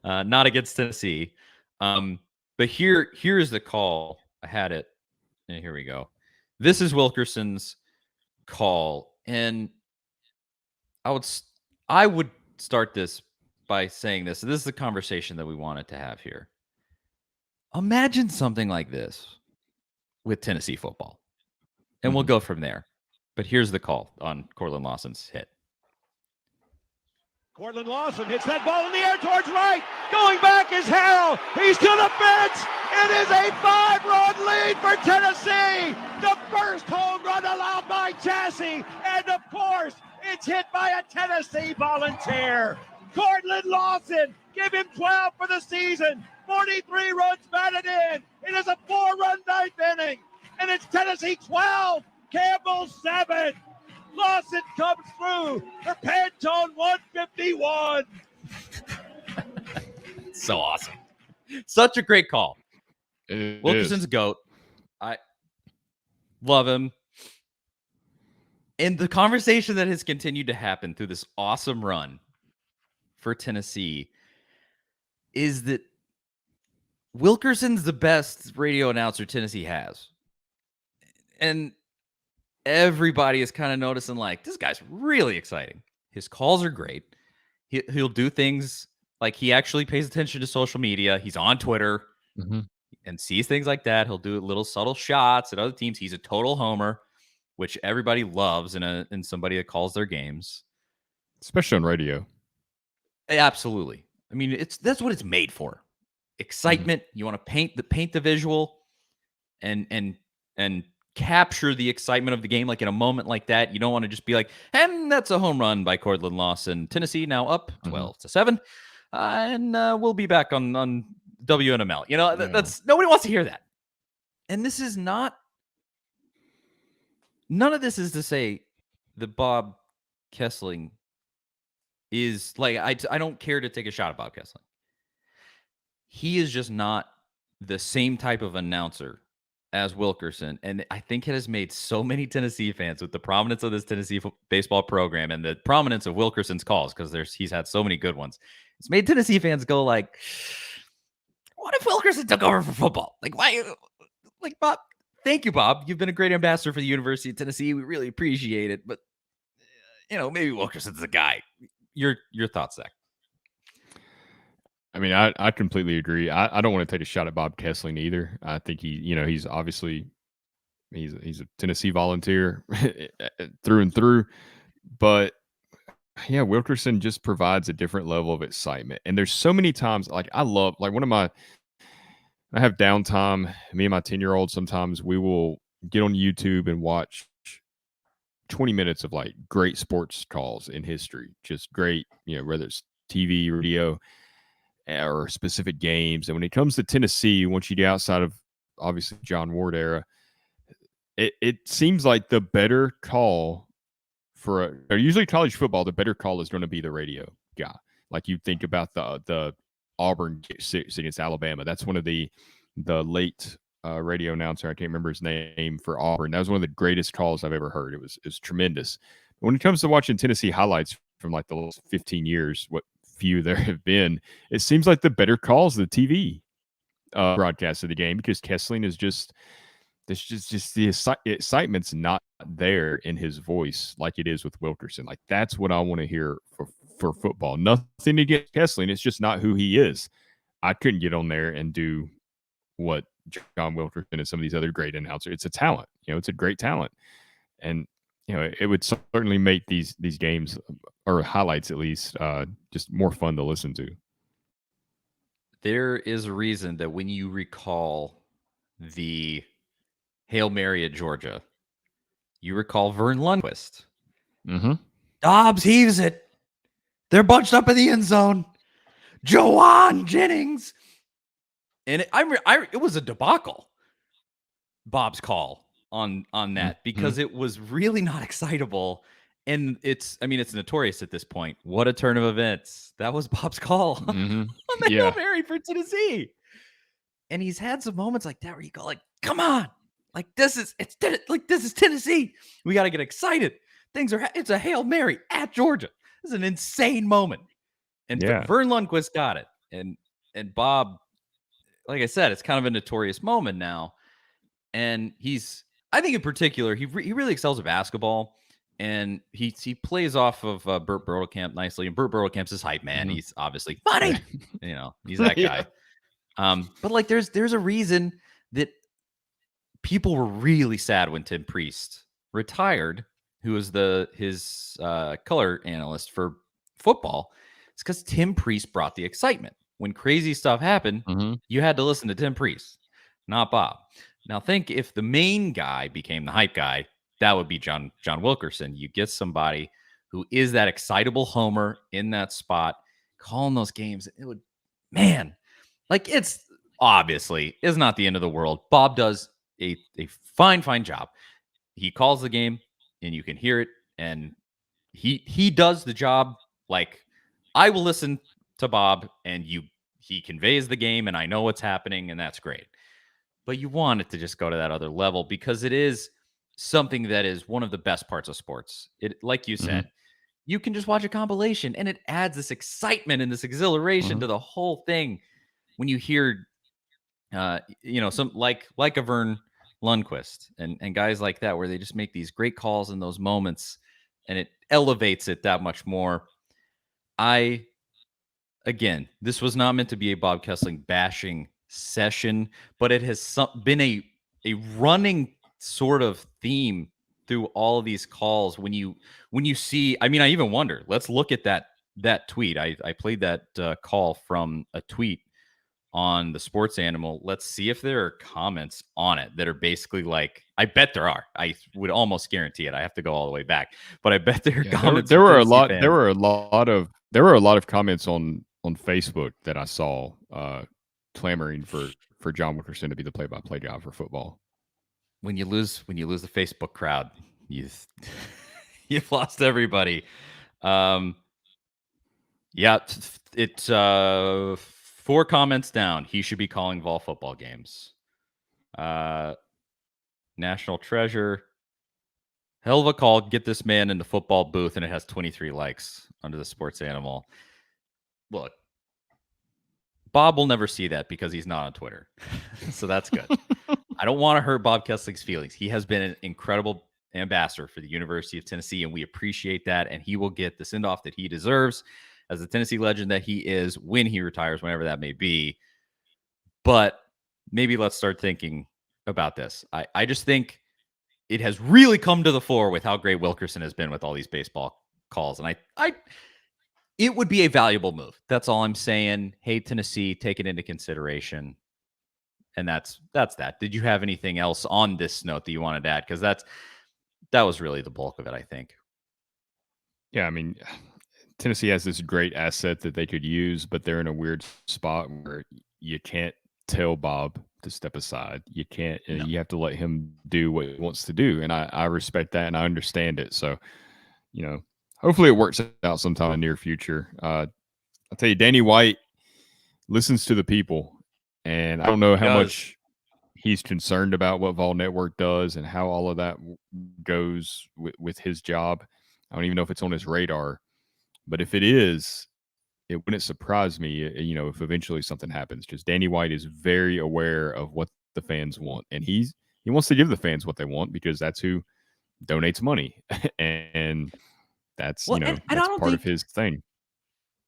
Not against Tennessee. But here is the call. I had it. And here we go. This is Wilkerson's call. And I would start this by saying this. This is the conversation that we wanted to have here. Imagine something like this with Tennessee football. And we'll go from there. But here's the call on Cortland Lawson's hit. Cortland Lawson hits that ball in the air towards right. Going back is Harrell. He's to the fence. It is a 5-run lead for Tennessee. The first home run allowed by Jassy. And of course, it's hit by a Tennessee volunteer. Cortland Lawson, give him 12 for the season. 43 runs batted in. It is a 4-run ninth inning. And it's Tennessee 12, Campbell 7. Lawson comes through for Pantone 151. So awesome. Such a great call. Wilkerson's a GOAT. I love him. And the conversation that has continued to happen through this awesome run for Tennessee is that Wilkerson's the best radio announcer Tennessee has. And everybody is kind of noticing, like, this guy's really exciting. His calls are great. He'll do things like he actually pays attention to social media. He's on Twitter and sees things like that. He'll do little subtle shots at other teams. He's a total homer, which everybody loves in somebody that calls their games, especially on radio. Absolutely. I mean, that's what it's made for. Excitement. You want to paint the visual and capture the excitement of the game. Like in a moment like that, you don't want to just be like, and that's a home run by Cortland Lawson. Tennessee now up 12-7. And we'll be back on WNML. That's nobody wants to hear that. And this is not, none of this is to say that Bob Kessling is like, I don't care to take a shot at Bob Kessling. He is just not the same type of announcer as Wilkerson. And I think it has made so many Tennessee fans, with the prominence of this Tennessee baseball program and the prominence of Wilkerson's calls, because he's had so many good ones. It's made Tennessee fans go like, what if Wilkerson took over for football? Like, why? Like, Bob, thank you, Bob. You've been a great ambassador for the University of Tennessee. We really appreciate it. But, maybe Wilkerson's the guy. Your thoughts, Zach? I mean, I completely agree. I don't want to take a shot at Bob Kessling either. I think he's obviously he's a Tennessee Volunteer through and through. But yeah, Wilkerson just provides a different level of excitement. And there's so many times, like I have downtime. Me and my 10-year-old, sometimes we will get on YouTube and watch 20 minutes of like great sports calls in history. Just great, whether it's TV, radio, or specific games. And when it comes to Tennessee, once you get outside of obviously John Ward era, it seems like the better call or usually college football, the better call is going to be the radio guy. Like you think about the Auburn against Alabama. That's one of the late radio announcer. I can't remember his name for Auburn. That was one of the greatest calls I've ever heard. It was tremendous. But when it comes to watching Tennessee highlights from like the last 15 years, what few there have been, it seems like the better calls the TV broadcast of the game, because Kessling is just the excitement's not there in his voice like it is with Wilkerson. Like that's what I want to hear for football. Nothing against Kessling. It's just not who he is. I couldn't get on there and do what John Wilkerson and some of these other great announcers. It's a talent. It's a great talent. And it would certainly make these games, or highlights at least, just more fun to listen to. There is a reason that when you recall the Hail Mary at Georgia, you recall Vern Lundquist. Mm-hmm. Dobbs heaves it. They're bunched up in the end zone. Jawan Jennings. And it was a debacle, Bob's call on that, because it was really not excitable. And it's notorious at this point. What a turn of events. That was Bob's call on the Hail Mary for Tennessee. And he's had some moments like that where you go like, come on. Like this is Tennessee. We got to get excited. It's a Hail Mary at Georgia. This is an insane moment. And Vern Lundquist got it. And Bob, like I said, it's kind of a notorious moment now. And I think in particular, he really excels at basketball. And he plays off of Burt Bertelkamp nicely. And Burt Bertelkamp's his hype man. Mm-hmm. He's obviously funny. He's that guy. But like there's a reason that people were really sad when Tim Priest retired, who was his color analyst for football. It's because Tim Priest brought the excitement. When crazy stuff happened, you had to listen to Tim Priest, not Bob. Now think if the main guy became the hype guy, that would be John Wilkerson. You get somebody who is that excitable homer in that spot, calling those games. It would, man, like it's obviously is not the end of the world. Bob does a fine job. He calls the game and you can hear it, and he does the job. Like I will listen to Bob and he conveys the game and I know what's happening, and that's great. But you want it to just go to that other level, because it is something that is one of the best parts of sports. It, like you said, you can just watch a compilation and it adds this excitement and this exhilaration to the whole thing. When you hear, some like a Vern Lundquist and guys like that, where they just make these great calls in those moments, and it elevates it that much more. Again, this was not meant to be a Bob Kessling bashing session, but it has been a running sort of theme through all of these calls. When you see, I even wonder, let's look at that tweet. I played that call from a tweet on the Sports Animal. Let's see if there are comments on it that are basically like, I bet there are. I would almost guarantee it. I have to go all the way back, but I bet there are comments. There were a lot of comments on Facebook that I saw clamoring for John Wilkerson to be the play-by-play guy for football. When you lose the Facebook crowd, you've lost everybody. It's 4 comments down. He should be calling Vol football games. National Treasure. Hell of a call. Get this man in the football booth, and it has 23 likes under the Sports Animal. Look, Bob will never see that because he's not on Twitter. So that's good. I don't want to hurt Bob Kessling's feelings. He has been an incredible ambassador for the University of Tennessee, and we appreciate that. And he will get the send-off that he deserves as the Tennessee legend that he is when he retires, whenever that may be. But maybe let's start thinking about this. I just think it has really come to the fore with how great Wilkerson has been with all these baseball calls. And it would be a valuable move. That's all I'm saying. Hey, Tennessee, take it into consideration. And that's that. Did you have anything else on this note that you wanted to add? Because that was really the bulk of it, I think. Yeah, I mean, Tennessee has this great asset that they could use, but they're in a weird spot where you can't tell Bob to step aside. You can't. No. You have to let him do what he wants to do, and I respect that and I understand it. So, hopefully it works out sometime in the near future. I'll tell you, Danny White listens to the people, and I don't know how much he's concerned about what Vol Network does and how all of that goes with his job. I don't even know if it's on his radar, but if it is, it wouldn't surprise me, if eventually something happens. Just Danny White is very aware of what the fans want, and he wants to give the fans what they want because that's who donates money, and that's that's part of his thing.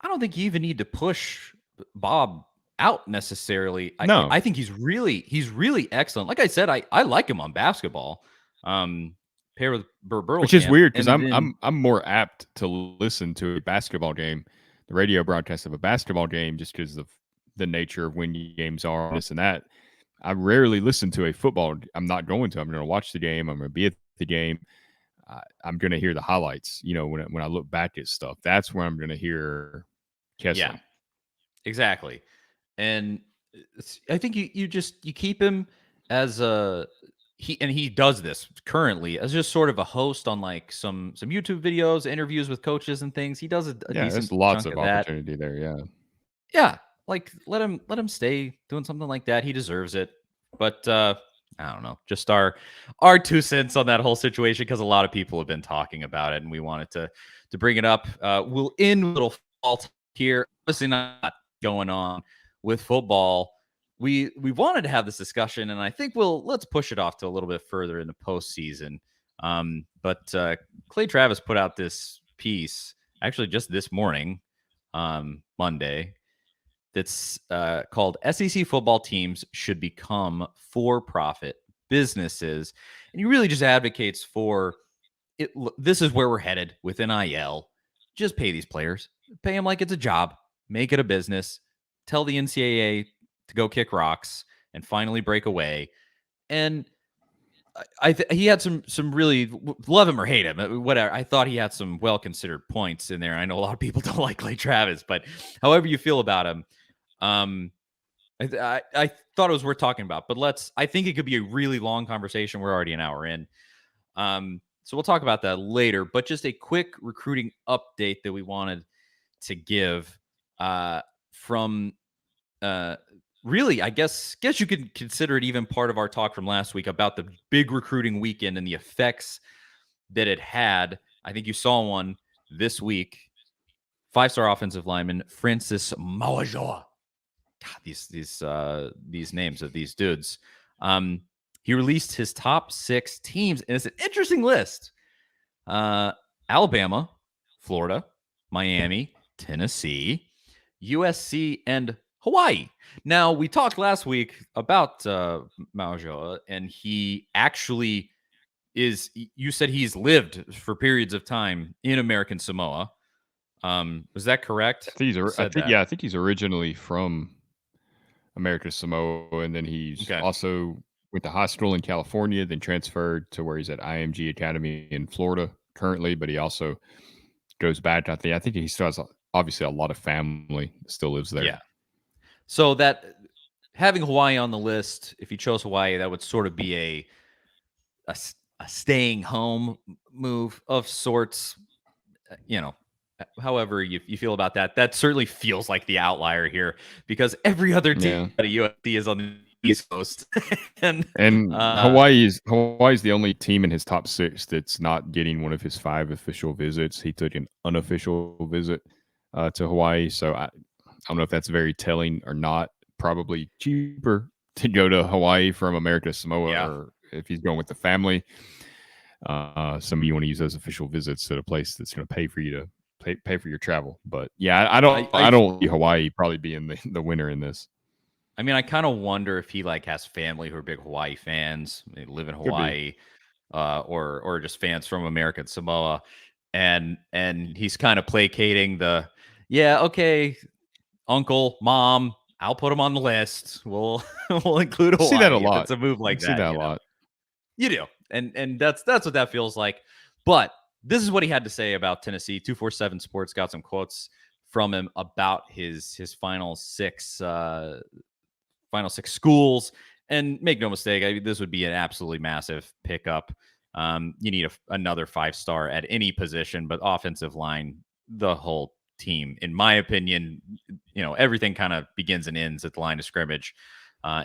I don't think you even need to push Bob out necessarily. No, I think he's really excellent. Like I said, I like him on basketball. Pair with Burr, which is weird because I'm more apt to listen to a basketball game, the radio broadcast of a basketball game, just because of the nature of when games are, this and that. I rarely listen to a football. I'm not going to. I'm going to watch the game. I'm going to be at the game. I'm going to hear the highlights. When I look back at stuff, that's where I'm going to hear Kessler. Yeah, exactly. And I think you keep him as he does this currently as just sort of a host on like some YouTube videos, interviews with coaches and things. He does a decent there's lots chunk of opportunity there. Yeah. Like let him stay doing something like that. He deserves it. But I don't know, just our 2 cents on that whole situation, because a lot of people have been talking about it and we wanted to bring it up. We'll end a little fall talk here. Obviously not going on with football. We wanted to have this discussion, and I think let's push it off to a little bit further in the postseason. But Clay Travis put out this piece actually just this morning, Monday, that's called SEC football teams should become for-profit businesses. And he really just advocates for it. This is where we're headed with NIL. Just pay these players. Pay them like it's a job. Make it a business. Tell the NCAA to go kick rocks and finally break away. And he had some really, love him or hate him, whatever. I thought he had some well-considered points in there. I know a lot of people don't like Clay Travis, but however you feel about him, I thought it was worth talking about. But I think it could be a really long conversation. We're already an hour in. So we'll talk about that later. But just a quick recruiting update that we wanted to give from really, I guess you could consider it even part of our talk from last week about the big recruiting weekend and the effects that it had. I think you saw one this week. 5-star offensive lineman Francis Mauajoa. God, these names of these dudes. He released his top 6 teams, and it's an interesting list. Alabama, Florida, Miami, Tennessee, USC, and Hawaii. Now, we talked last week about Mauajoa, and he actually you said he's lived for periods of time in American Samoa. Was that correct? I think he's originally from American Samoa, and then he's also went to high school in California, then transferred to where he's at IMG Academy in Florida currently, but he also goes back. I think he still has obviously a lot of family that still lives there. Yeah. So that having Hawaii on the list, if he chose Hawaii, that would sort of be a staying home move of sorts. However you feel about that, that certainly feels like the outlier here, because every other team at USC is on the East Coast. and Hawaii's the only team in his top 6 that's not getting one of his 5 official visits. He took an unofficial visit to Hawaii. So don't know if that's very telling or not. Probably cheaper to go to Hawaii from America to Samoa, or if he's going with the family. Some of you want to use those official visits to a place that's going to pay for you to pay for your travel. But yeah, I don't see Hawaii probably being the winner in this. I mean, I kind of wonder if he like has family who are big Hawaii fans. They live in Hawaii, or just fans from America and Samoa, and he's kind of placating the, okay, uncle, mom, I'll put them on the list. We'll include Hawaii. See that a lot. It's a move like that. See that a lot. You do, and that's what that feels like. But this is what he had to say about Tennessee. 247 Sports got some quotes from him about his final six schools. And make no mistake, this would be an absolutely massive pickup. You need another 5-star at any position, but offensive line, the whole team, in my opinion, everything kind of begins and ends at the line of scrimmage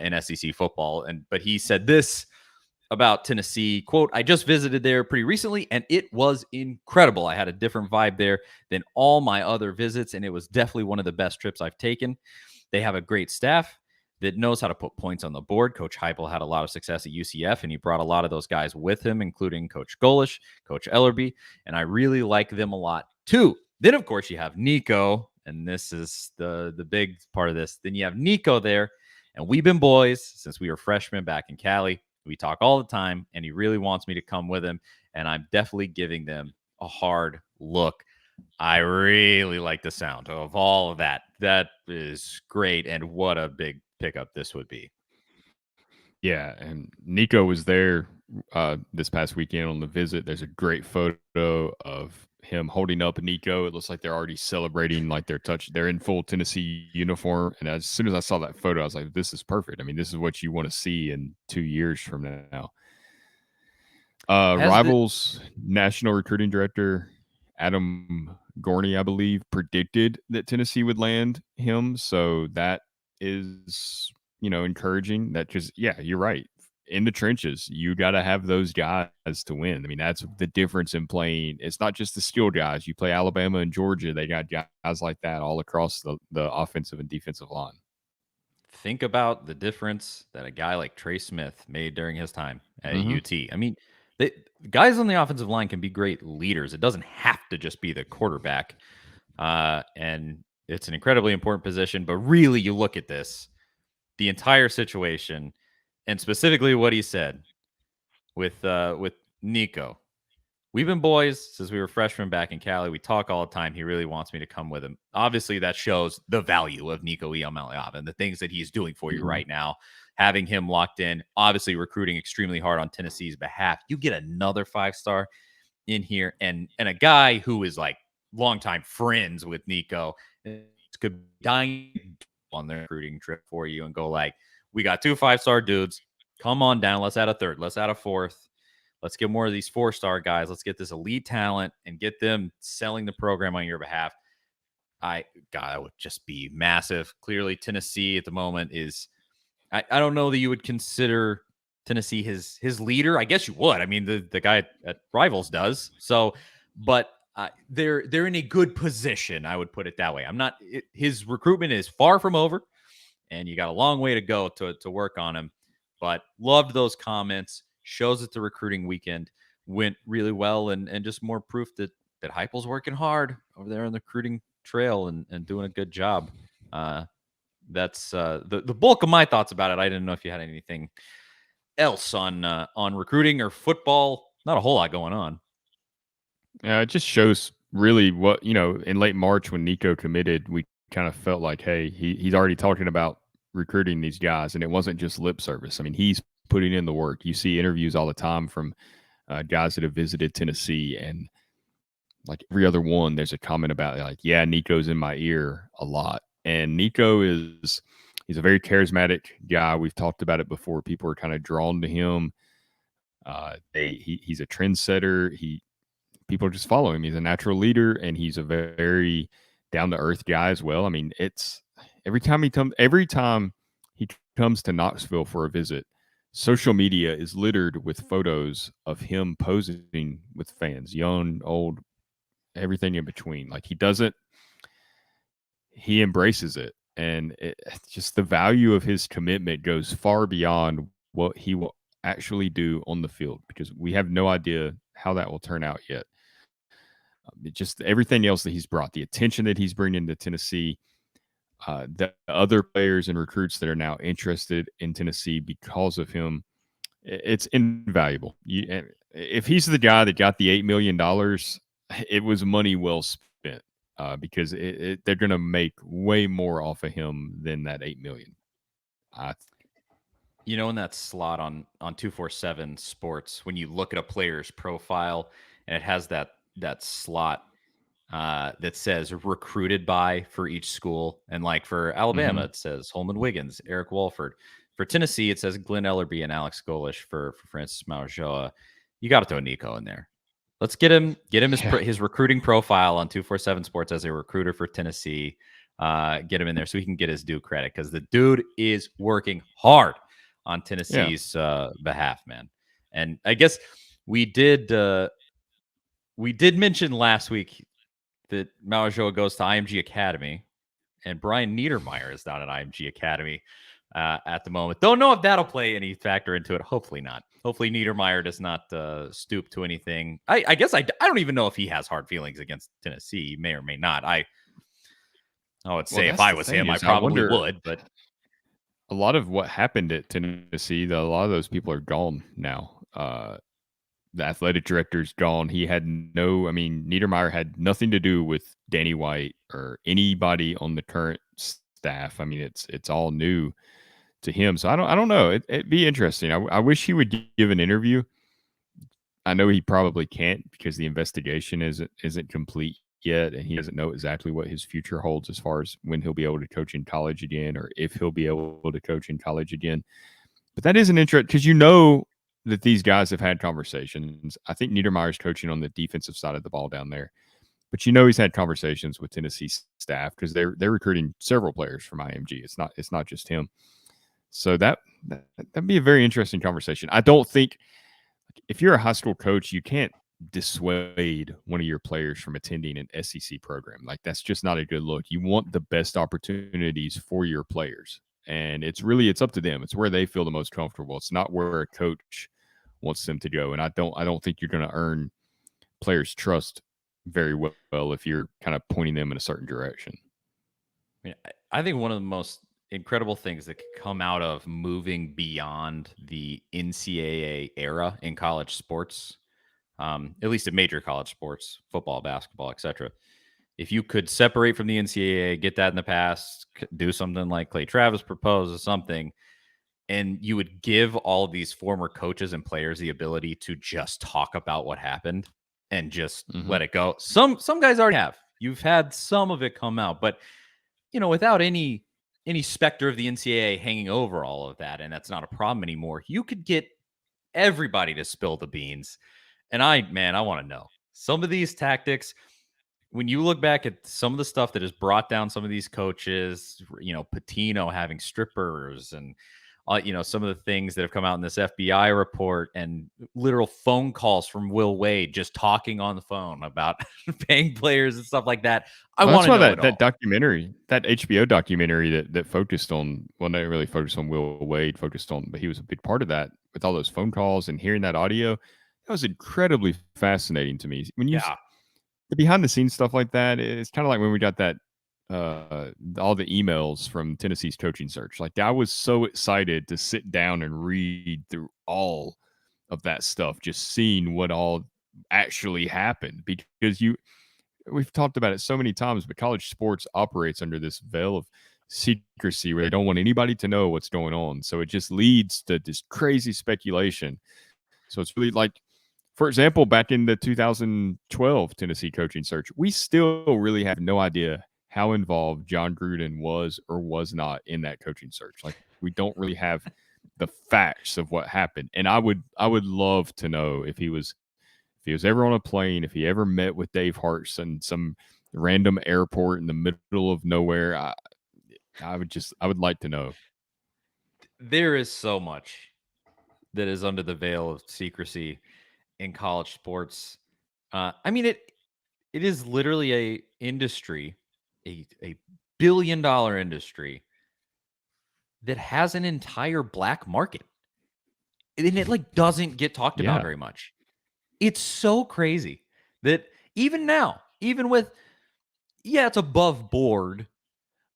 in SEC football. But he said this about Tennessee, quote, "I just visited there pretty recently, and it was incredible. I had a different vibe there than all my other visits, and it was definitely one of the best trips I've taken. They have a great staff that knows how to put points on the board. Coach Heupel had a lot of success at UCF, and he brought a lot of those guys with him, including Coach Golish, Coach Ellerby, and I really like them a lot too. Then, of course, you have Nico, and this is the big part of this. Then you have Nico there, and we've been boys since we were freshmen back in Cali. We talk all the time, and he really wants me to come with him, and I'm definitely giving them a hard look." I really like the sound of all of that. That is great, and what a big pickup this would be. Yeah, and Nico was there this past weekend on the visit. There's a great photo of him holding up Nico. It looks like they're already celebrating, like they're in full Tennessee uniform. And as soon as I saw that photo, I was like, this is perfect. I mean, this is what you want to see in 2 years from now. Rivals National Recruiting Director Adam Gorney, I believe, predicted that Tennessee would land him. So that is, encouraging. That just, you're right. In the trenches, you got to have those guys to win. I mean, that's the difference in playing. It's not just the skilled guys. You play Alabama and Georgia, they got guys like that all across the offensive and defensive line. Think about the difference that a guy like Trey Smith made during his time at UT. I mean, guys on the offensive line can be great leaders. It doesn't have to just be the quarterback. And it's an incredibly important position. But really, you look at this, the entire situation, and specifically what he said with Nico. We've been boys since we were freshmen back in Cali. We talk all the time. He really wants me to come with him. Obviously, that shows the value of Nico Iamaleava and the things that he's doing for you right now. Having him locked in, obviously recruiting extremely hard on Tennessee's behalf. You get another 5-star in here, and a guy who is like longtime friends with Nico could die on their recruiting trip for you and go like, we got 2 5-star dudes. Come on down. Let's add a third. Let's add a fourth. Let's get more of these 4-star guys. Let's get this elite talent and get them selling the program on your behalf. That would just be massive. Clearly, Tennessee at the moment is, I don't know that you would consider Tennessee his leader. I guess you would. I mean, the guy at Rivals does. So, but they're in a good position. I would put it that way. His recruitment is far from over, and you got a long way to go to work on him. But loved those comments. Shows that the recruiting weekend went really well, and just more proof that Heupel's working hard over there on the recruiting trail and doing a good job. That's the bulk of my thoughts about it. I didn't know if you had anything else on recruiting or football. Not a whole lot going on. Yeah, it just shows really what, in late March when Nico committed, we kind of felt like, hey, he's already talking about recruiting these guys, and it wasn't just lip service. I mean, he's putting in the work. You see interviews all the time from guys that have visited Tennessee, and like every other one, there's a comment about like, yeah, Nico's in my ear a lot. And Nico he's a very charismatic guy. We've talked about it before. People are kind of drawn to him. He's a trendsetter. People just follow him. He's a natural leader, and he's a very down to earth guy as well. I mean, it's every time he comes to Knoxville for a visit, social media is littered with photos of him posing with fans, young, old, everything in between. Like he embraces it. And just the value of his commitment goes far beyond what he will actually do on the field, because we have no idea how that will turn out yet. Just everything else that he's brought, the attention that he's bringing to Tennessee, the other players and recruits that are now interested in Tennessee because of him, it's invaluable. If he's the guy that got the $8 million, it was money well spent, because they're going to make way more off of him than that $8 million. In that slot on 247 Sports, when you look at a player's profile and it has that slot that says recruited by for each school, and like for Alabama, it says Holman Wiggins, Eric Walford. For Tennessee, it says Glenn Ellerby and Alex Golish. For Francis Maujoa, you got to throw Nico in there. Let's get him his recruiting profile on 247 Sports as a recruiter for Tennessee. Get him in there so he can get his due credit, because the dude is working hard on Tennessee's behalf, man. And I guess we did mention last week that Maujoa goes to IMG Academy, and Brian Niedermeyer is down at IMG Academy at the moment. Don't know if that'll play any factor into it. Hopefully not. Hopefully Niedermeyer does not stoop to anything. I guess I don't even know if he has hard feelings against Tennessee. He may or may not. I would say if I was him, I probably would. But a lot of what happened at Tennessee, a lot of those people are gone now. The athletic director's gone. Niedermeyer had nothing to do with Danny White or anybody on the current staff. I mean, it's all new to him. So I don't know. It'd be interesting. I wish he would give an interview. I know he probably can't, because the investigation isn't complete yet, and he doesn't know exactly what his future holds as far as when he'll be able to coach in college again, or if he'll be able to coach in college again. But that is an interest, because that these guys have had conversations. I think Niedermeyer's coaching on the defensive side of the ball down there, but he's had conversations with Tennessee staff, because they're recruiting several players from IMG. It's not just him. So that'd be a very interesting conversation. I don't think, if you're a high school coach, you can't dissuade one of your players from attending an SEC program. Like, that's just not a good look. You want the best opportunities for your players, and it's up to them. It's where they feel the most comfortable. It's not where a coach wants them to go. And I don't think you're going to earn players' trust very well if you're kind of pointing them in a certain direction. I think one of the most incredible things that could come out of moving beyond the NCAA era in college sports, at least in major college sports, football, basketball, etc. If you could separate from the NCAA, get that in the past, do something like Clay Travis proposed or something, and you would give all of these former coaches and players the ability to just talk about what happened and just let it go. Some guys already have. You've had some of it come out, but without any specter of the NCAA hanging over all of that, and that's not a problem anymore, you could get everybody to spill the beans. And I want to know some of these tactics. When you look back at some of the stuff that has brought down some of these coaches, Patino having strippers, and some of the things that have come out in this FBI report, and literal phone calls from Will Wade just talking on the phone about paying players and stuff like that. I want to know that documentary, that HBO documentary that focused on, well, not really focused on Will Wade, but he was a big part of that, with all those phone calls and hearing that audio. That was incredibly fascinating to me. When you the behind the scenes stuff like that, it's kind of like when we got that all the emails from Tennessee's coaching search. Like, I was so excited to sit down and read through all of that stuff, just seeing what all actually happened, because we've talked about it so many times, but college sports operates under this veil of secrecy where they don't want anybody to know what's going on. So it just leads to this crazy speculation. So it's really like, for example, back in the 2012 Tennessee coaching search, we still really have no idea how involved John Gruden was or was not in that coaching search. Like, we don't really have the facts of what happened. And I would love to know if he was ever on a plane, if he ever met with Dave Hartz in some random airport in the middle of nowhere. I would like to know. There is so much that is under the veil of secrecy in college sports. It is literally a industry a billion-dollar industry that has an entire black market. And it like doesn't get talked about very much. It's so crazy that even now, even with, it's above board,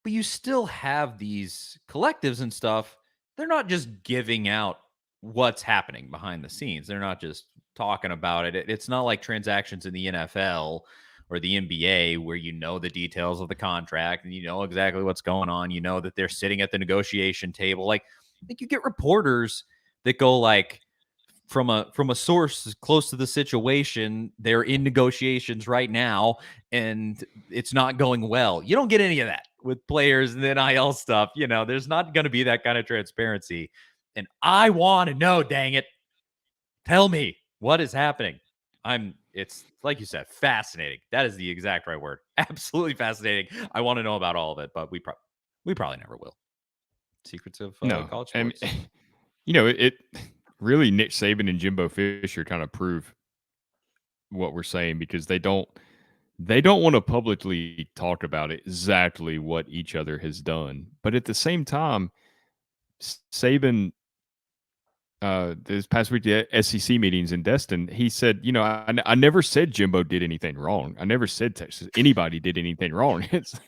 but you still have these collectives and stuff. They're not just giving out what's happening behind the scenes. They're not just talking about it. It's not like transactions in the NFL or the NBA where you know the details of the contract and you know exactly what's going on. You know that they're sitting at the negotiation table. Like you get reporters that go like from a source close to the situation, they're in negotiations right now and it's not going well. You don't get any of that with players and the NIL stuff. You know, there's not going to be that kind of transparency. And I want to know, dang it. Tell me what is happening. It's like you said, fascinating. That is the exact right word. Absolutely fascinating. I want to know about all of it, but we probably never will. Secrets of college sports. And, you know, it really Nick Saban and Jimbo Fisher kind of prove what we're saying because they don't want to publicly talk about exactly what each other has done. But at the same time, Saban, this past week, the SEC meetings in Destin, he said, you know, I never said Jimbo did anything wrong. I never said Texas anybody did anything wrong. It's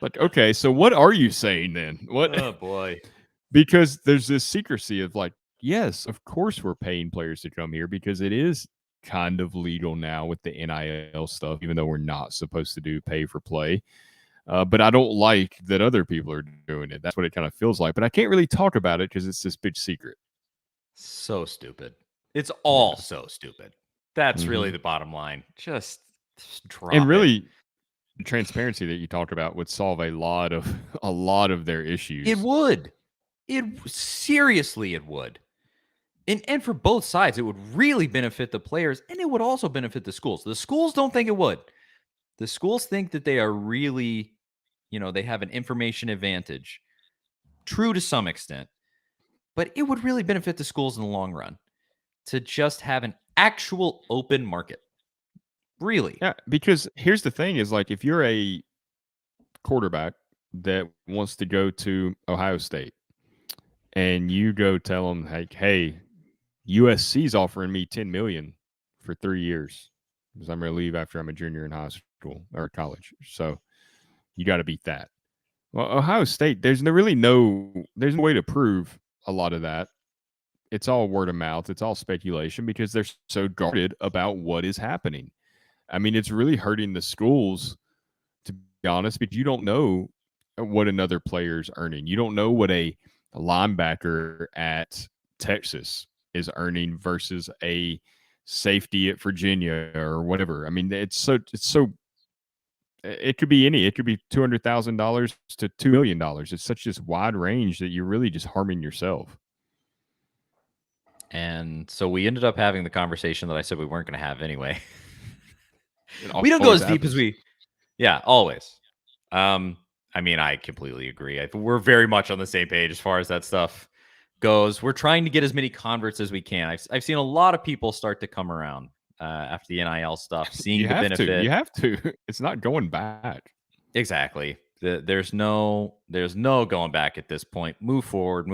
like, okay, so what are you saying then? What? Oh boy. Because there's this secrecy of like, yes, of course we're paying players to come here because it is kind of legal now with the NIL stuff, even though we're not supposed to do pay for play. But I don't like that other people are doing it. That's what it kind of feels like. But I can't really talk about it because it's this big secret. So stupid. It's all so stupid. That's really the bottom line. Just drop and really, the transparency that you talked about would solve a lot of their issues. It would. Seriously, it would. And for both sides, it would really benefit the players, and it would also benefit the schools. The schools don't think it would. The schools think that they are really, they have an information advantage. True to some extent. But it would really benefit the schools in the long run to just have an actual open market. Really. Yeah, because here's the thing is like if you're a quarterback that wants to go to Ohio State and you go tell them, like, hey, USC's offering me $10 million for 3 years because I'm going to leave after I'm a junior in high school or college. So you got to beat that. Well, Ohio State, there's no way to prove a lot of that. It's all word of mouth. It's all speculation because they're so guarded about what is happening. I mean, it's really hurting the schools, to be honest, because you don't know what another player's earning. You don't know what a linebacker at Texas is earning versus a safety at Virginia or whatever. I mean, it could be it could be $200,000 to $2 million. It's such this wide range that you're really just harming yourself. And so we ended up having the conversation that I said we weren't going to have anyway. We don't go as deep as always. I mean, I completely agree. We're very much on the same page as far as that stuff goes. We're trying to get as many converts as we can. I've seen a lot of people start to come around after the NIL stuff, seeing the benefit. You have to. It's not going back. Exactly. There's no going back at this point. Move forward.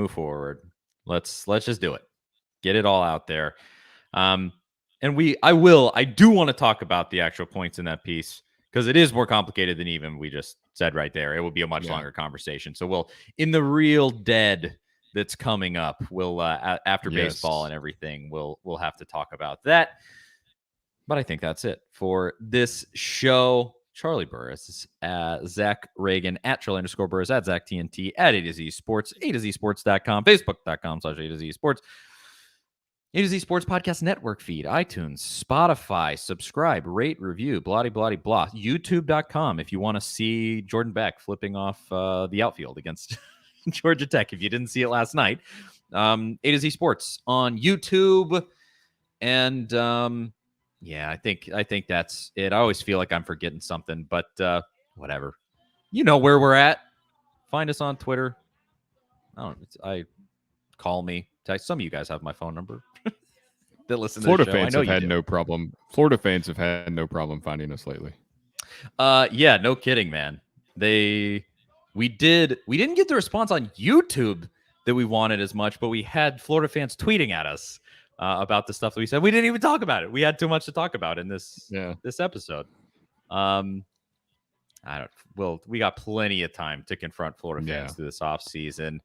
Let's just do it. Get it all out there. And I do want to talk about the actual points in that piece because it is more complicated than even we just said right there. It will be a much longer conversation. So we'll, in the real dead that's coming up, we'll after baseball and everything, we'll have to talk about that. But I think that's it for this show. Charlie Burris, Zach Ragan, at Charlie_Burris, at Zach TNT, at A to Z Sports, A to Z Sports.com, Facebook.com/A to Z Sports. A to Z Sports Podcast Network feed, iTunes, Spotify, subscribe, rate, review, blah. YouTube.com if you want to see Jordan Beck flipping off the outfield against Georgia Tech. If you didn't see it last night, A to Z Sports on YouTube. And I think that's it. I always feel like I'm forgetting something, but whatever. You know where we're at. Find us on Twitter. Call me. Text. Some of you guys have my phone number. That listen to the show. Fans have had no problem. Florida fans have had no problem finding us lately. Yeah, no kidding, man. we didn't get the response on YouTube that we wanted as much, but we had Florida fans tweeting at us about the stuff that we said. We didn't even talk about it. We had too much to talk about in this episode. We got plenty of time to confront Florida fans through this off season.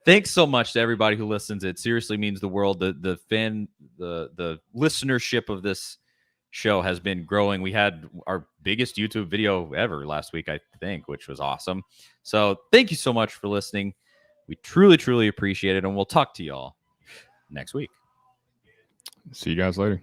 Thanks so much to everybody who listens. It seriously means the world. The listenership of this show has been growing. We had our biggest YouTube video ever last week, I think, which was awesome. So thank you so much for listening. We truly, truly appreciate it. And we'll talk to y'all next week. See you guys later.